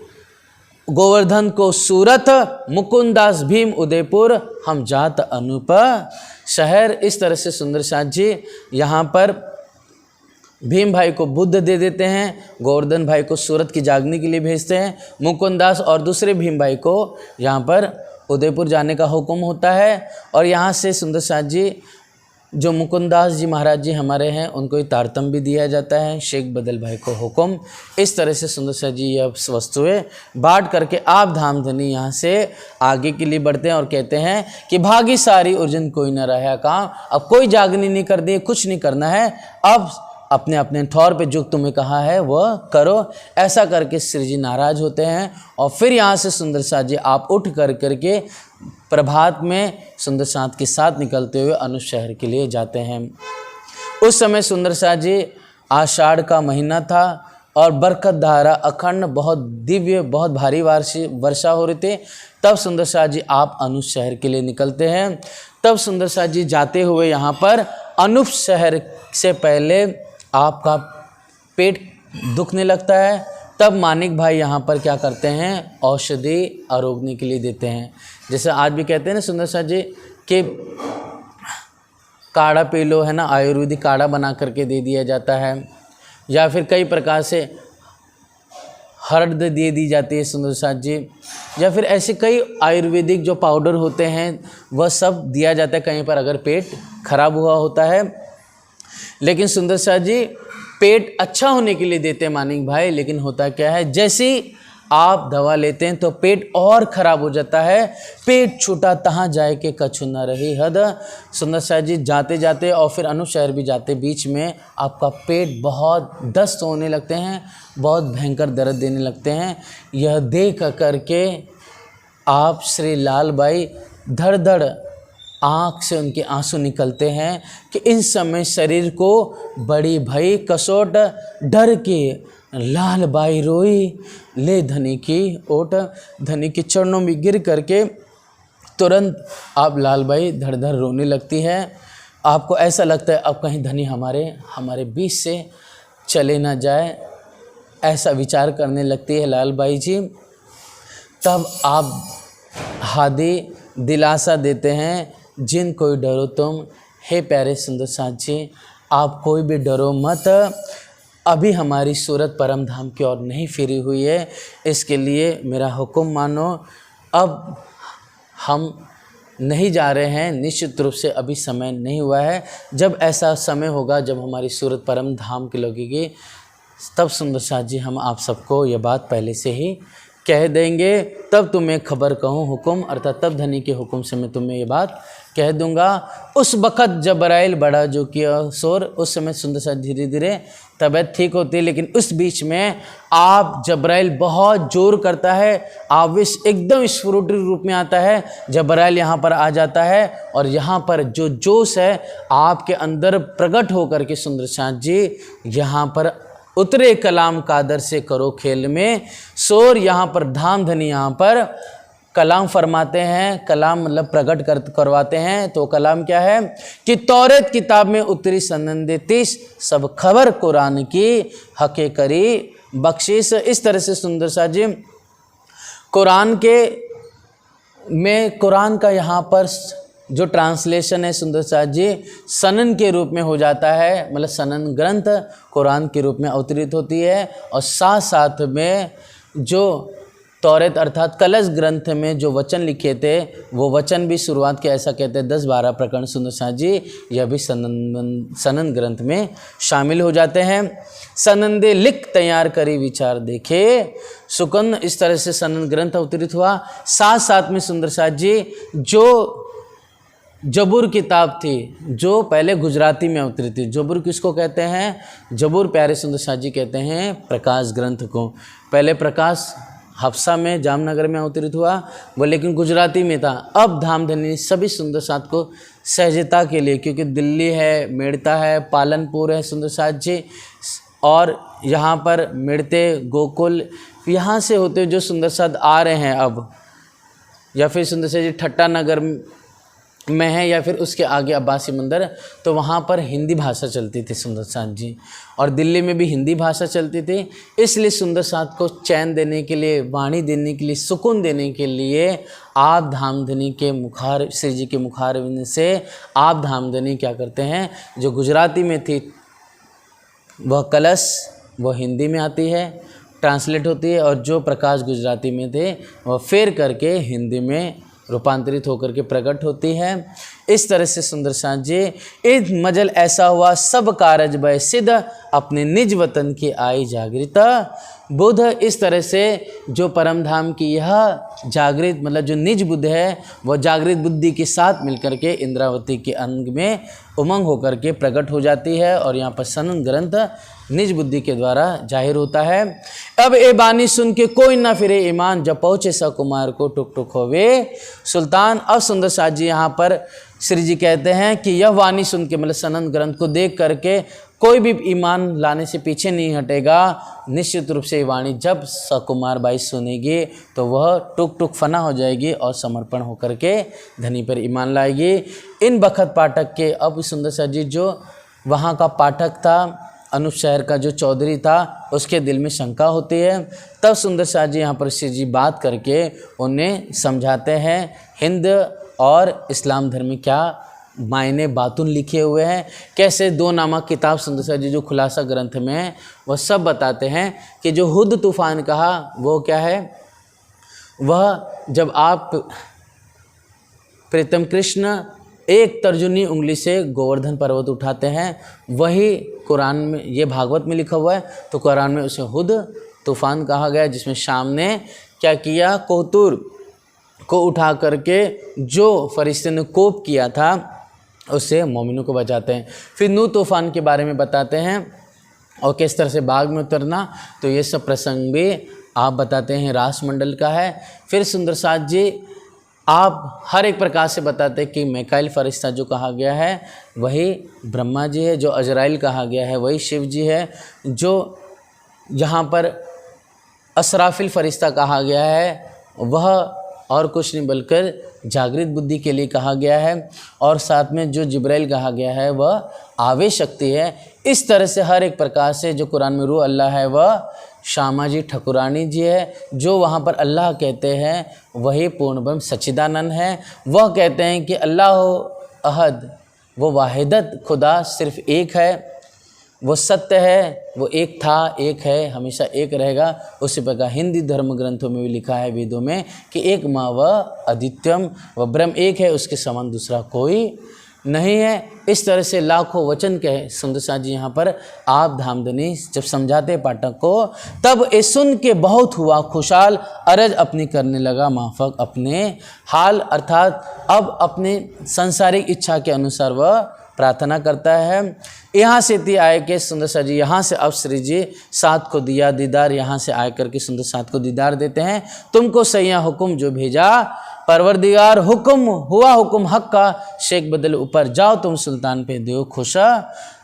गोवर्धन को सूरत, मुकुंदास भीम उदयपुर हम जात अनूप शहर। इस तरह से सुंदर साथ जी यहाँ पर भीम भाई को बुद्ध दे देते हैं, गोवर्धन भाई को सूरत की जागने के लिए भेजते हैं, मुकुंदास और दूसरे भीम भाई को यहाँ पर उदयपुर जाने का हुक्म होता है। और यहाँ से सुंदर साथ जी जो मुकुंदास जी महाराज जी हमारे हैं उनको ही तारतम भी दिया जाता है, शेख बदल भाई को हुक्म। इस तरह से सुंदर साथ जी यह वस्तुएं बांट करके आप धामधनी यहाँ से आगे के लिए बढ़ते हैं और कहते हैं कि भागी सारी उर्जन कोई न रहा काम, अब कोई जागनी नहीं कर दी, कुछ नहीं करना है, अब अपने अपने ठौर पे जो तुम्हें कहा है वह करो। ऐसा करके श्री जी नाराज होते हैं और फिर यहाँ से सुंदर साथ जी आप उठ करके प्रभात में सुंदर साथ के साथ निकलते हुए अनूप शहर के लिए जाते हैं। उस समय सुंदर साथ जी आषाढ़ का महीना था और बरकत धारा अखंड बहुत दिव्य बहुत भारी वर्षा हो रही थी। तब सुंदर साथ जी आप अनूप शहर के लिए निकलते हैं। तब सुंदर साथ जी जाते हुए यहाँ पर अनूप शहर से पहले आपका पेट दुखने लगता है। तब मानिक भाई यहाँ पर क्या करते हैं, औषधि आरोगने के लिए देते हैं। जैसे आज भी कहते हैं ना सुंदर साथ जी कि काढ़ा पी लो, है ना, आयुर्वेदिक काढ़ा बना करके दे दिया जाता है, या फिर कई प्रकार से हर्द दे दी जाती है सुंदर साथ जी, या फिर ऐसे कई आयुर्वेदिक जो पाउडर होते हैं वह सब दिया जाता है कहीं पर अगर पेट खराब हुआ होता है। लेकिन सुंदर साथ जी पेट अच्छा होने के लिए देते हैं मानिक भाई, लेकिन होता क्या है, जैसे आप दवा लेते हैं तो पेट और ख़राब हो जाता है। पेट छूटा तहाँ जाए के कछु न रही हद। सुंदर साथ जी जाते जाते और फिर अनूप शहर भी जाते बीच में आपका पेट बहुत दस्त होने लगते हैं, बहुत भयंकर दर्द देने लगते हैं। यह देख करके आप श्री लाल बाई धड़ धड़ आँख से उनके आंसू निकलते हैं कि इन समय शरीर को बड़ी भई कसोट, डर के लाल बाई रोई ले धनी की ओट। धनी के चरणों में गिर करके तुरंत आप लाल बाई धड़ धड़ रोने लगती है। आपको ऐसा लगता है अब कहीं धनी हमारे बीच से चले ना जाए, ऐसा विचार करने लगती है लाल बाई जी। तब आप हादी दिलासा देते हैं, जिन कोई डरो तुम, हे प्यारे सुंदर साथ जी आप कोई भी डरो मत, अभी हमारी सूरत परम धाम की ओर नहीं फिरी हुई है, इसके लिए मेरा हुक्म मानो। अब हम नहीं जा रहे हैं, निश्चित रूप से अभी समय नहीं हुआ है। जब ऐसा समय होगा जब हमारी सूरत परम धाम की लगेगी, तब सुंदर साथ जी हम आप सबको ये बात पहले से ही कह देंगे। तब तुम्हें खबर कहूँ हुक्म, अर्थात तब धनी के हुक्म से मैं तुम्हें ये बात कह दूंगा। उस वक़्त जबराइल बड़ा जो किया शोर, उस समय सुंदर साथ धीरे धीरे तबीयत ठीक होती है, लेकिन उस बीच में आप जबराइल बहुत जोर करता है, आवेश एकदम स्फुटित रूप में आता है। जबराइल यहाँ पर आ जाता है और यहाँ पर जो जोश है आपके अंदर प्रकट होकर के सुंदर साथ जी यहाँ पर उतरे कलाम कादर से करो खेल में शोर। यहाँ पर धाम धनी यहाँ पर कलाम फरमाते हैं, कलाम मतलब प्रकट करवाते हैं। तो कलाम क्या है कि तौरेत किताब में उतरी सनंदे 30 सब खबर कुरान की हके करी बख्शिश। इस तरह से सुंदर सा जी कुरान का यहाँ पर जो ट्रांसलेशन है सुंदर सा जी सनन के रूप में हो जाता है, मतलब सनन ग्रंथ कुरान के रूप में अवतरित होती है। और साथ साथ में जो तौरेत अर्थात कलश ग्रंथ में जो वचन लिखे थे वो वचन भी शुरुआत के ऐसा कहते हैं 10-12 प्रकरण सुंदर सा जी यह भी सनन ग्रंथ में शामिल हो जाते हैं। सनंदे लिख तैयार करी विचार देखे सुकन। इस तरह से सनन ग्रंथ अवतरित हुआ। साथ साथ में सुंदर सा जी जो जबूर किताब थी जो पहले गुजराती में अवतरित थी। जबूर किसको कहते हैं? जबूर प्यारे सुंदर सा जी कहते हैं प्रकाश ग्रंथ को। पहले प्रकाश हफ्सा में जामनगर में अवतरित हुआ वो, लेकिन गुजराती में था। अब धामधनी सभी सुंदर साथ को सहजता के लिए, क्योंकि दिल्ली है, मेड़ता है, पालनपुर है सुंदर साथ जी, और यहाँ पर मेड़ते गोकुल यहाँ से होते जो सुंदर साथ आ रहे हैं अब, या फिर सुंदर साथ जी ठट्टा नगर में है या फिर उसके आगे अब्बासी मंदिर, तो वहाँ पर हिंदी भाषा चलती थी सुंदर साथ जी, और दिल्ली में भी हिंदी भाषा चलती थी। इसलिए सुंदर साथ को चैन देने के लिए, वाणी देने के लिए, सुकून देने के लिए आप धामधनी के मुखार श्री जी के मुखारविंद से आप धामधनी क्या करते हैं, जो गुजराती में थी वह कलश वह हिंदी में आती है, ट्रांसलेट होती है, और जो प्रकाश गुजराती में थे वह फेर करके हिंदी में रूपांतरित होकर के प्रकट होती है। इस तरह से सुंदर साथ जी ईद मजल ऐसा हुआ सब कारज भय सिद्ध अपने निज वतन की आई जागृत बुध। इस तरह से जो परम धाम की यह जागृत मतलब जो निज बुद्ध है वह जागृत बुद्धि के साथ मिलकर के इंद्रावती के अंग में उमंग होकर के प्रकट हो जाती है, और यहाँ पर सनन ग्रंथ निज बुद्धि के द्वारा जाहिर होता है। अब ए बानी सुन के कोई ना फिरे ईमान जब पहुँचे सकुमार को टुक टुक होवे सुल्तान। अब सुंदर साथ जी यहाँ पर श्री जी कहते हैं कि यह वाणी सुन के मतलब सनन ग्रंथ को देख करके कोई भी ईमान लाने से पीछे नहीं हटेगा। निश्चित रूप से ये वाणी जब सकुमार बाई सुनेगी तो वह टुक टुक फना हो जाएगी और समर्पण होकर के धनी पर ईमान लाएगी। इन बखत पाठक के अब सुंदर साथ जी जो वहाँ का पाठक था, अनूप शहर का जो चौधरी था, उसके दिल में शंका होती है। तब सुंदर साथ जी यहाँ पर श्री जी बात करके उन्हें समझाते हैं हिंद और इस्लाम धर्म में क्या मायने बातुन लिखे हुए हैं, कैसे 2 नामक किताब सुंदर साथ जी जो खुलासा ग्रंथ में है वह सब बताते हैं कि जो हुद तूफ़ान कहा वो क्या है। वह जब आप प्रीतम कृष्ण एक तर्जुनी उंगली से गोवर्धन पर्वत उठाते हैं, वही कुरान में ये भागवत में लिखा हुआ है, तो कुरान में उसे हुद तूफ़ान कहा गया, जिसमें शाम ने क्या किया, कोहतूर को उठा करके जो फरिश्ते ने कोप किया था उससे मोमिनों को बचाते हैं। फिर नू तूफ़ान के बारे में बताते हैं और किस तरह से बाग में उतरना, तो ये सब प्रसंग भी आप बताते हैं रासमंडल का है। फिर सुंदर साथ जी आप हर एक प्रकार से बताते हैं कि मैकाइल फरिश्ता जो कहा गया है वही ब्रह्मा जी है, जो अजराइल कहा गया है वही शिव जी है, जो यहाँ पर असराफिल फरिश्ता कहा गया है वह और कुछ नहीं बल्कि जागृत बुद्धि के लिए कहा गया है, और साथ में जो जिब्राइल कहा गया है वह आवेश शक्ति है। इस तरह से हर एक प्रकार से जो कुरान में रूह अल्लाह है वह श्यामा जी ठकुरानी जी है, जो वहाँ पर अल्लाह कहते हैं वही पूर्ण ब्रह्म सच्चिदानंद है। वह कहते हैं कि अल्लाह अहद वो वाहिदत खुदा सिर्फ एक है, वो सत्य है, वो एक था, एक है, हमेशा एक रहेगा। उसी प्रकार हिंदी धर्म ग्रंथों में भी लिखा है वेदों में कि एक माँ व अद्वितीयम, वह ब्रह्म एक है, उसके समान दूसरा कोई नहीं है। इस तरह से लाखों वचन कहे सुंदर साथ जी यहाँ पर आप धामधनी जब समझाते पाठक को, तब ये सुन के बहुत हुआ खुशहाल, अरज अपनी करने लगा माफक अपने हाल, अर्थात अब अपने सांसारिक इच्छा के अनुसार वह प्रार्थना करता है। यहाँ से थी आए के सुंदर साथ जी, यहाँ से अब श्री जी साथ को दिया दीदार, यहाँ से आए करके सुंदर साथ को दीदार देते हैं। तुमको सैया हुक्म जो भेजा परवरदिगार, हुक्म हुआ हुक्म हक का, शेख बदल ऊपर जाओ तुम सुल्तान पे दो खुशा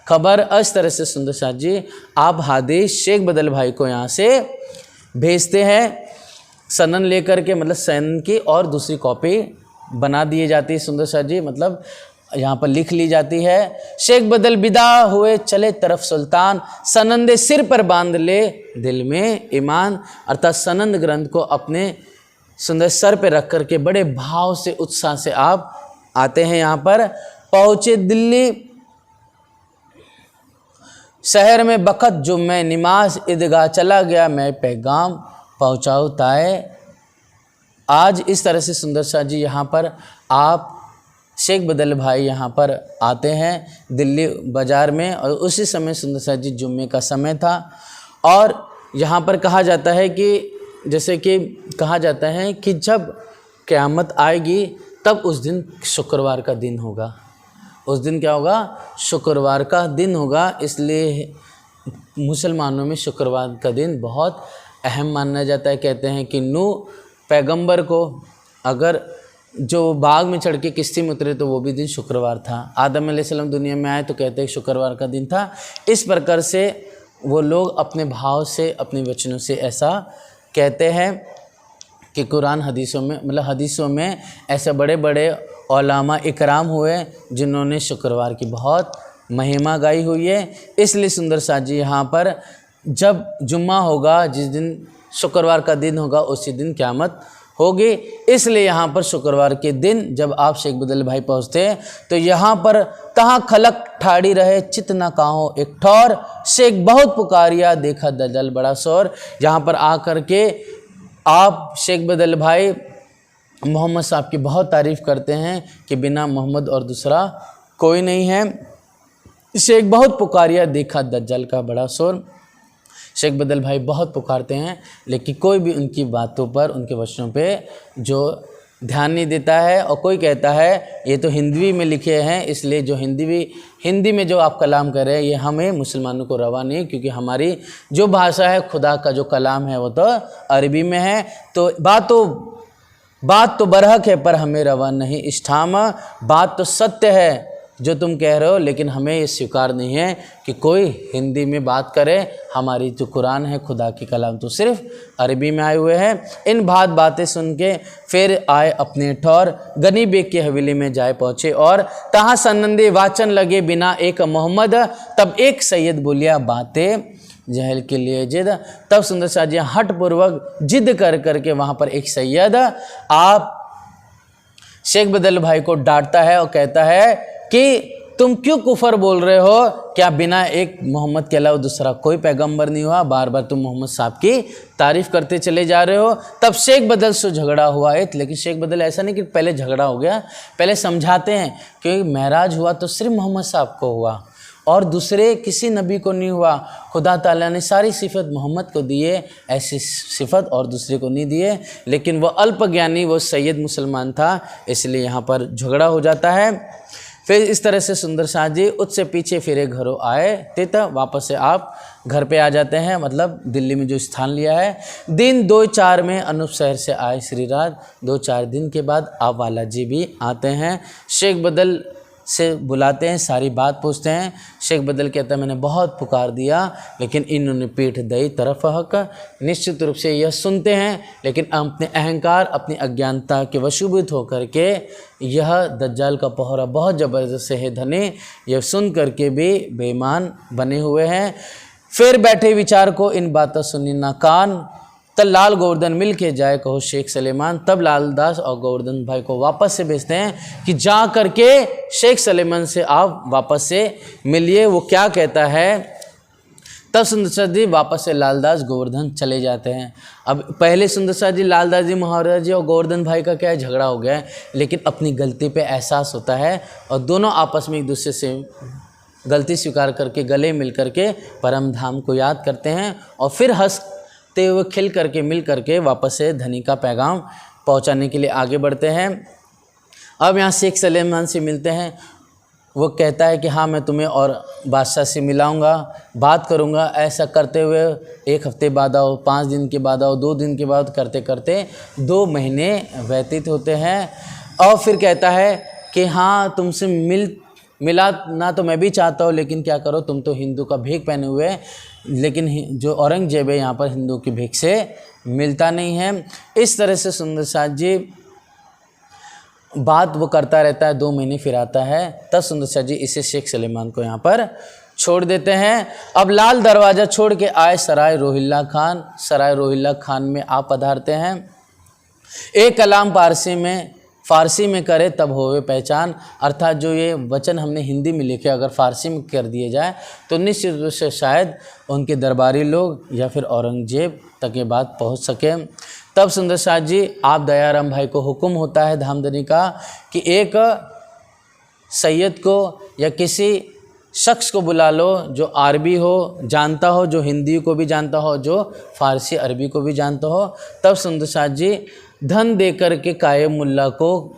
खबर इस तरह से सुंदर शाह जी आप हादिस शेख बदल भाई को यहाँ से भेजते हैं सनन लेकर के, मतलब सनन की और दूसरी कॉपी बना दिए जाती है सुंदर शाह जी, मतलब यहाँ पर लिख ली जाती है। शेख बदल विदा हुए चले तरफ सुल्तान, सनंदे सिर पर बांध ले दिल में ईमान। अर्थात सनंद ग्रंथ को अपने सुंदर सर पे रख करके बड़े भाव से उत्साह से आप आते हैं। यहाँ पर पहुँचे दिल्ली शहर में बखत जुम्मे नमाज ईदगाह चला गया मैं पैगाम पहुँचाऊँ ताए। आज इस तरह से सुंदर शाह जी यहाँ पर आप शेख बदल भाई यहाँ पर आते हैं दिल्ली बाज़ार में, और उसी समय सुंदर शाह जी जुम्मे का समय था। और यहाँ पर कहा जाता है कि जैसे कि कहा जाता है कि जब क़यामत आएगी तब उस दिन शुक्रवार का दिन होगा। उस दिन क्या होगा? शुक्रवार का दिन होगा। इसलिए मुसलमानों में शुक्रवार का दिन बहुत अहम माना जाता है। कहते हैं कि नूह पैगंबर को अगर जो बाग में चढ़ के किश्ती में उतरे तो वो भी दिन शुक्रवार था। आदम अलैहिस्सलाम दुनिया में आए तो कहते हैं शुक्रवार का दिन था। इस प्रकार से वो लोग अपने भाव से अपने वचनों से ऐसा कहते हैं कि कुरान हदीसों में, मतलब हदीसों में ऐसे बड़े बड़े उलमा इकराम हुए जिन्होंने शुक्रवार की बहुत महिमा गाई हुई है। इसलिए सुंदर शाह जी यहाँ पर जब जुम्मा होगा, जिस दिन शुक्रवार का दिन होगा, उसी दिन क़यामत होगी। इसलिए यहाँ पर शुक्रवार के दिन जब आप शेख बदल भाई पहुँचते हैं तो यहाँ पर तहाँ खलक ठाड़ी रहे चित न काहो एक ठौर, शेख बहुत पुकारिया देखा दजल बड़ा शोर। यहाँ पर आकर के आप शेख बदल भाई मोहम्मद साहब की बहुत तारीफ़ करते हैं कि बिना मोहम्मद और दूसरा कोई नहीं है। शेख बहुत पुकारिया देखा दज्जल का बड़ा शोर। शेख बदल भाई बहुत पुकारते हैं लेकिन कोई भी उनकी बातों पर, उनके वचनों पे जो ध्यान नहीं देता है। और कोई कहता है ये तो हिंदी में लिखे हैं, इसलिए जो हिंदी में जो आप कलाम कर रहे हैं ये हमें मुसलमानों को रवा नहीं, क्योंकि हमारी जो भाषा है, खुदा का जो कलाम है वो तो अरबी में है। तो बात तो बरहक है पर हमें रवा नहीं इस्ठाम, बात तो सत्य है जो तुम कह रहे हो, लेकिन हमें ये स्वीकार नहीं है कि कोई हिंदी में बात करे। हमारी जो कुरान है, खुदा की कलाम, तो सिर्फ अरबी में आए हुए हैं। इन बातें सुन के फिर आए अपने ठौर, गनी बेग की हवेली में जाए पहुँचे और तहाँ सनंदे वाचन लगे बिना एक मोहम्मद, तब एक सैयद बोलिया बातें जहल के लिए जिद। तब सुंदर शाह जी हठपूर्वक जिद कर करके वहाँ पर एक सैयद आप शेख बदल भाई को डांटता है और कहता है कि तुम क्यों कुफर बोल रहे हो? क्या बिना एक मोहम्मद के अलावा दूसरा कोई पैगंबर नहीं हुआ? बार बार तुम मोहम्मद साहब की तारीफ़ करते चले जा रहे हो। तब शेख बदल से झगड़ा हुआ है, लेकिन शेख बदल ऐसा नहीं कि पहले झगड़ा हो गया, पहले समझाते हैं कि महराज हुआ तो सिर्फ मोहम्मद साहब को हुआ और दूसरे किसी नबी को नहीं हुआ। खुदा ताला ने सारी सिफत मोहम्मद को दिए, ऐसी सिफत और दूसरे को नहीं दिए। लेकिन वो अल्पज्ञानी, वो सैयद मुसलमान था, इसलिए यहाँ पर झगड़ा हो जाता है। फिर इस तरह से सुंदर शाह जी उससे पीछे फिरे घरों आए तित, वापस से आप घर पे आ जाते हैं, मतलब दिल्ली में जो स्थान लिया है। दिन 2-4 में अनूप शहर से आए श्री राज। 2-4 दिन के बाद आप वाला जी भी आते हैं, शेख बदल से बुलाते हैं, सारी बात पूछते हैं। शेख बदल कहता है मैंने बहुत पुकार दिया लेकिन इन्होंने पीठ दई तरफ हक। निश्चित रूप से यह सुनते हैं लेकिन अपने अहंकार, अपनी अज्ञानता के वशीभूत होकर के यह दज्जाल का पहरा बहुत ज़बरदस्त है धने, यह सुन करके भी बेईमान बने हुए हैं। फिर बैठे विचार को इन बातों सुनी ना कान, तब लाल गोवर्धन मिल के जाए कहो शेख सलेमान। तब लालदास और गोवर्धन भाई को वापस से भेजते हैं कि जा करके शेख सलेमान से आप वापस से मिलिए। वो क्या कहता है? तब सुंदर शाह जी वापस से लालदास गोवर्धन चले जाते हैं। अब पहले सुंदर शाह जी, लालदास जी, महाराज जी और गोवर्धन भाई का क्या है, झगड़ा हो गया है, लेकिन अपनी गलती पे एहसास होता है और दोनों आपस में एक दूसरे से गलती स्वीकार करके गले मिल करके परम धाम को याद करते हैं और फिर हंसते हुए खिल करके मिल करके वापस से धनी का पैगाम पहुंचाने के लिए आगे बढ़ते हैं। अब यहाँ शेख सलेमान से मिलते हैं। वो कहता है कि हाँ मैं तुम्हें और बादशाह से मिलाऊंगा, बात करूंगा। ऐसा करते हुए 1 हफ्ते बाद आओ, 5 दिन के बाद आओ, 2 दिन के बाद करते करते 2 महीने व्यतीत होते हैं। और फिर कहता है कि हाँ तुमसे मिला ना तो मैं भी चाहता हूँ, लेकिन क्या करो, तुम तो हिंदू का भेष पहने हुए, लेकिन जो औरंगजेब है यहाँ पर हिंदू की भेष से मिलता नहीं है। इस तरह से सुंदर साथ जी बात वो करता रहता है, 2 महीने फिर आता है, तब सुंदर शाह जी इसे शेख सलेमान को यहाँ पर छोड़ देते हैं। अब लाल दरवाज़ा छोड़ के आए सराय रोहिल्ला खान। सराय रोहिल्ला खान में आप पधारते हैं। एक कलाम फारसी में करे तब होवे पहचान, अर्थात जो ये वचन हमने हिंदी में लिखे अगर फारसी में कर दिए जाए तो निश्चित रूप से शायद उनके दरबारी लोग या फिर औरंगजेब तक ये बात पहुंच सके। तब सुंदर शाह जी आप दयाराम भाई को हुक्म होता है धामधनी का कि एक सैयद को या किसी शख्स को बुला लो जो अरबी हो, जानता हो, जो हिंदी को भी जानता हो, जो फारसी अरबी को भी जानता हो। तब सुंदर शाह जी धन दे कर के कायम मुल्ला को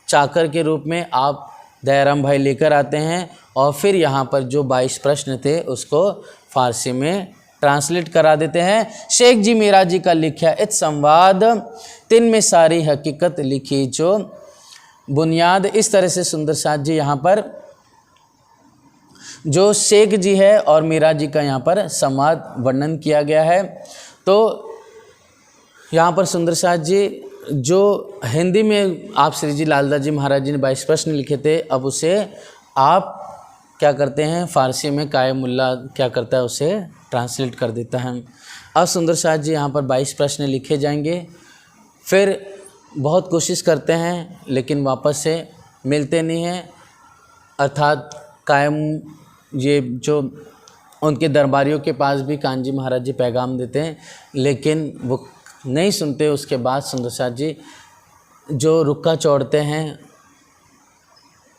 चाकर के रूप में आप दयाराम भाई लेकर आते हैं और फिर यहाँ पर जो 22 प्रश्न थे उसको फारसी में ट्रांसलेट करा देते हैं। शेख जी मीरा जी का लिखा इत संवाद, तिन में सारी हकीकत लिखी जो बुनियाद। इस तरह से सुंदर शाह जी यहाँ पर जो शेख जी है और मीरा जी का यहाँ पर संवाद वर्णन किया गया है। तो यहाँ पर सुंदर शाह जी जो हिंदी में आप श्री जी लालदास जी महाराज जी ने 22 प्रश्न लिखे थे, अब उसे आप क्या करते हैं, फारसी में कायम मुल्ला क्या करता है, उसे ट्रांसलेट कर देता है। अब सुंदर शाह जी यहाँ पर 22 प्रश्न लिखे जाएंगे, फिर बहुत कोशिश करते हैं लेकिन वापस से मिलते नहीं हैं, अर्थात कायम ये जो उनके दरबारियों के पास भी कान्जी महाराज जी पैगाम देते हैं लेकिन वो नहीं सुनते। उसके बाद सुंदर शाह जी जो रुक्का चौड़ते हैं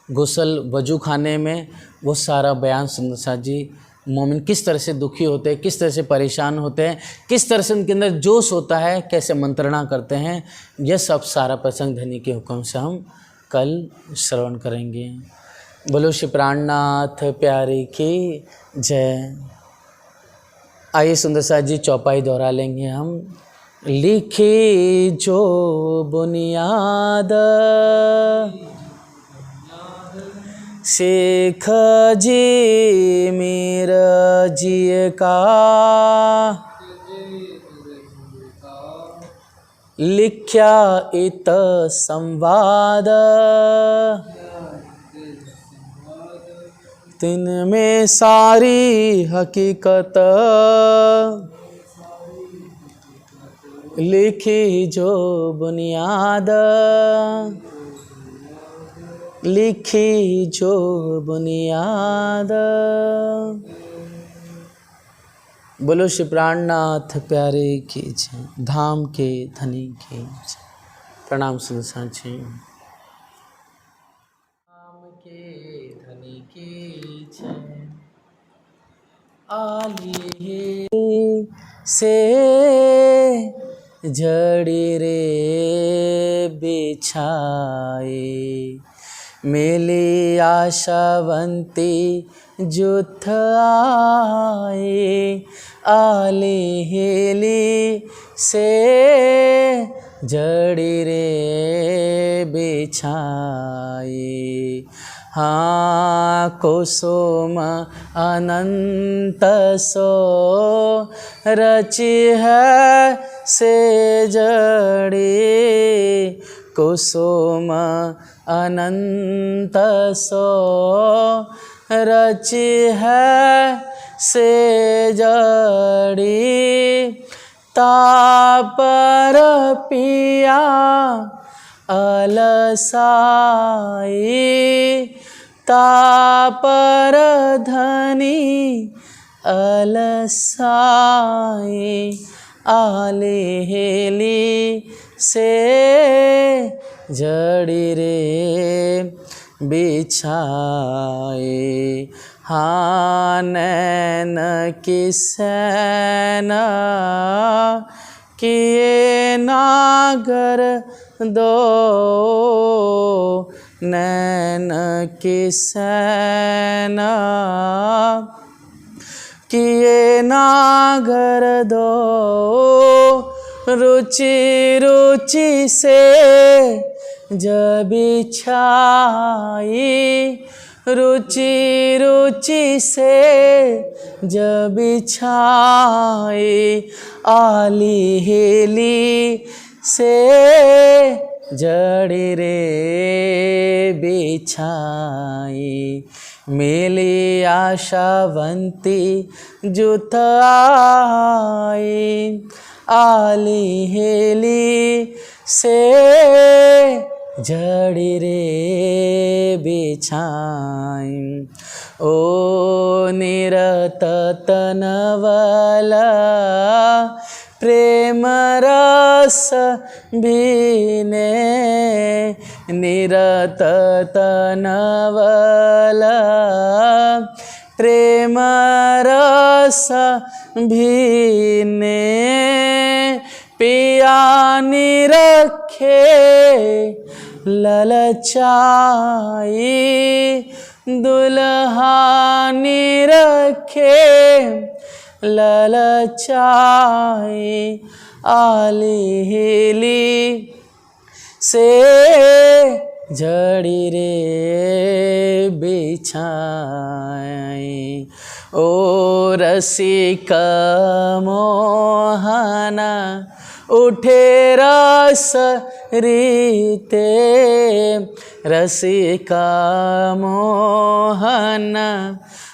गुसल वजू खाने में, वो सारा बयान सुंदर शाह जी मोमिन किस तरह से दुखी होते हैं, किस तरह से परेशान होते हैं, किस तरह से उनके अंदर जोश होता है, कैसे मंत्रणा करते हैं, यह सब सारा प्रसंग धनी के हुक्म से हम कल श्रवण करेंगे। बोलो श्री प्राणनाथ प्यारे की जय। आइए सुंदर शाह जी चौपाई दोहरा लेंगे हम। लिखी जो बुनियाद शेख जी मीरा जी का, लिख्या इत संवाद, तिन में सारी हकीकत लिखी जो बुनियाद, लिखी जो बुनियाद। बोलो श्री प्राणनाथ प्यारे की जय, धाम के धनी की जय। प्रणाम सुंदर शाह जी। धाम के धनी की जय। आली से जड़ी रे बिछाए, मेली आशावंती जुथ आए, आले हेली से जड़ी रे बिछाए। हाँ कुसुम अनंत सो रची है से जड़ी, कुसुम अनंत सो रची है से जड़ी, तापर पिया अलसाई, तापर धनी अलसाई, आले हेली से जड़ी रे बिछाए। हाँ नैन की सैना किए नागर दो, नैन की सैना किए नागर दो, रुचि रुचि से जब बिछाई, रुचि रुचि से जब बिछाए, आली हेली से जड़ी रे बिछाए। मेली आशावंती जुत आए, आली हेली से जड़ी रे बिछाई। ओ निरत तनवला प्रेम रस भीने, निरत तनवला प्रेम रस भीने। पिया निरखे ललचाई, दुल्हा निरखे ललचाई, आली हेली से जड़ी रे बिछाई। ओ रसिक मोहना उठे रस रीते, रसिका मोहना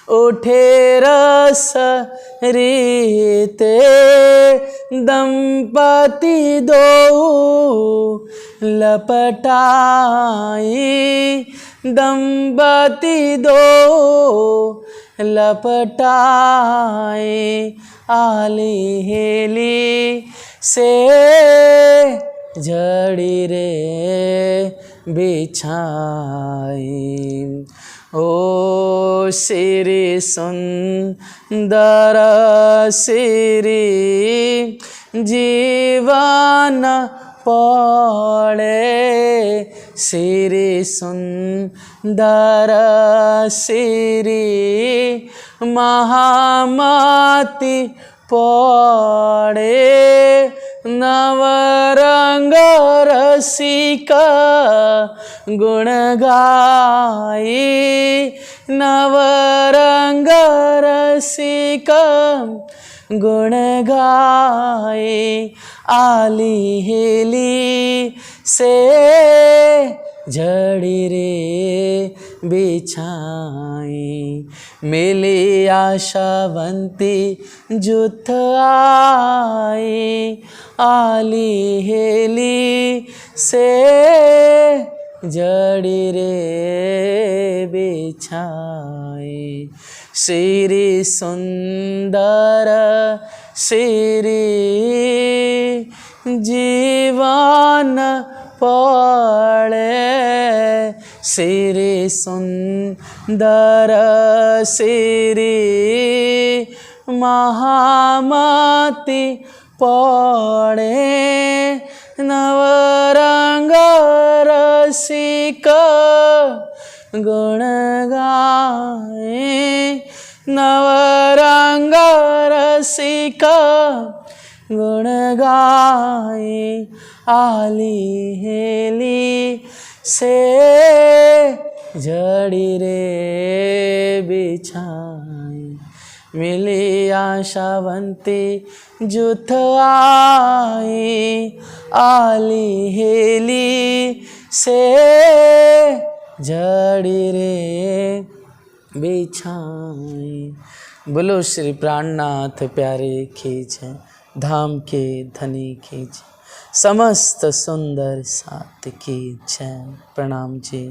उठे रस रीते। दंपति दो लपटाई, दंपति दो लपटाई, आली हेली से जड़ी रे बिछाई। ओ श्री सुंदर श्री जीवन पड़े, श्री सुंदर श्री महामति पड़े। नवरंग रसिका गुण गाई, नवरंग रसिका गुण गाई, आली हेली से जड़ी रे बिछाई। मिली आशावंती जुथ आई, आली हेली से जड़ी रे बिछाई। श्री सुंदर श्री जीवन पड़े, श्री सुंदर श्री महामति पड़े। नवरंग रसिका गुण गाए, नवरंग रसिका गुण गाए, आली हेली से जड़ी रे बिछाई। मिली आशावंती जुथ आई, आली हेली से जड़ी रे बिछाई। बोलो श्री प्राणनाथ प्यारे खींचे, धाम के धनी खींचे, समस्त सुंदर साथ खींचे। प्रणाम जी।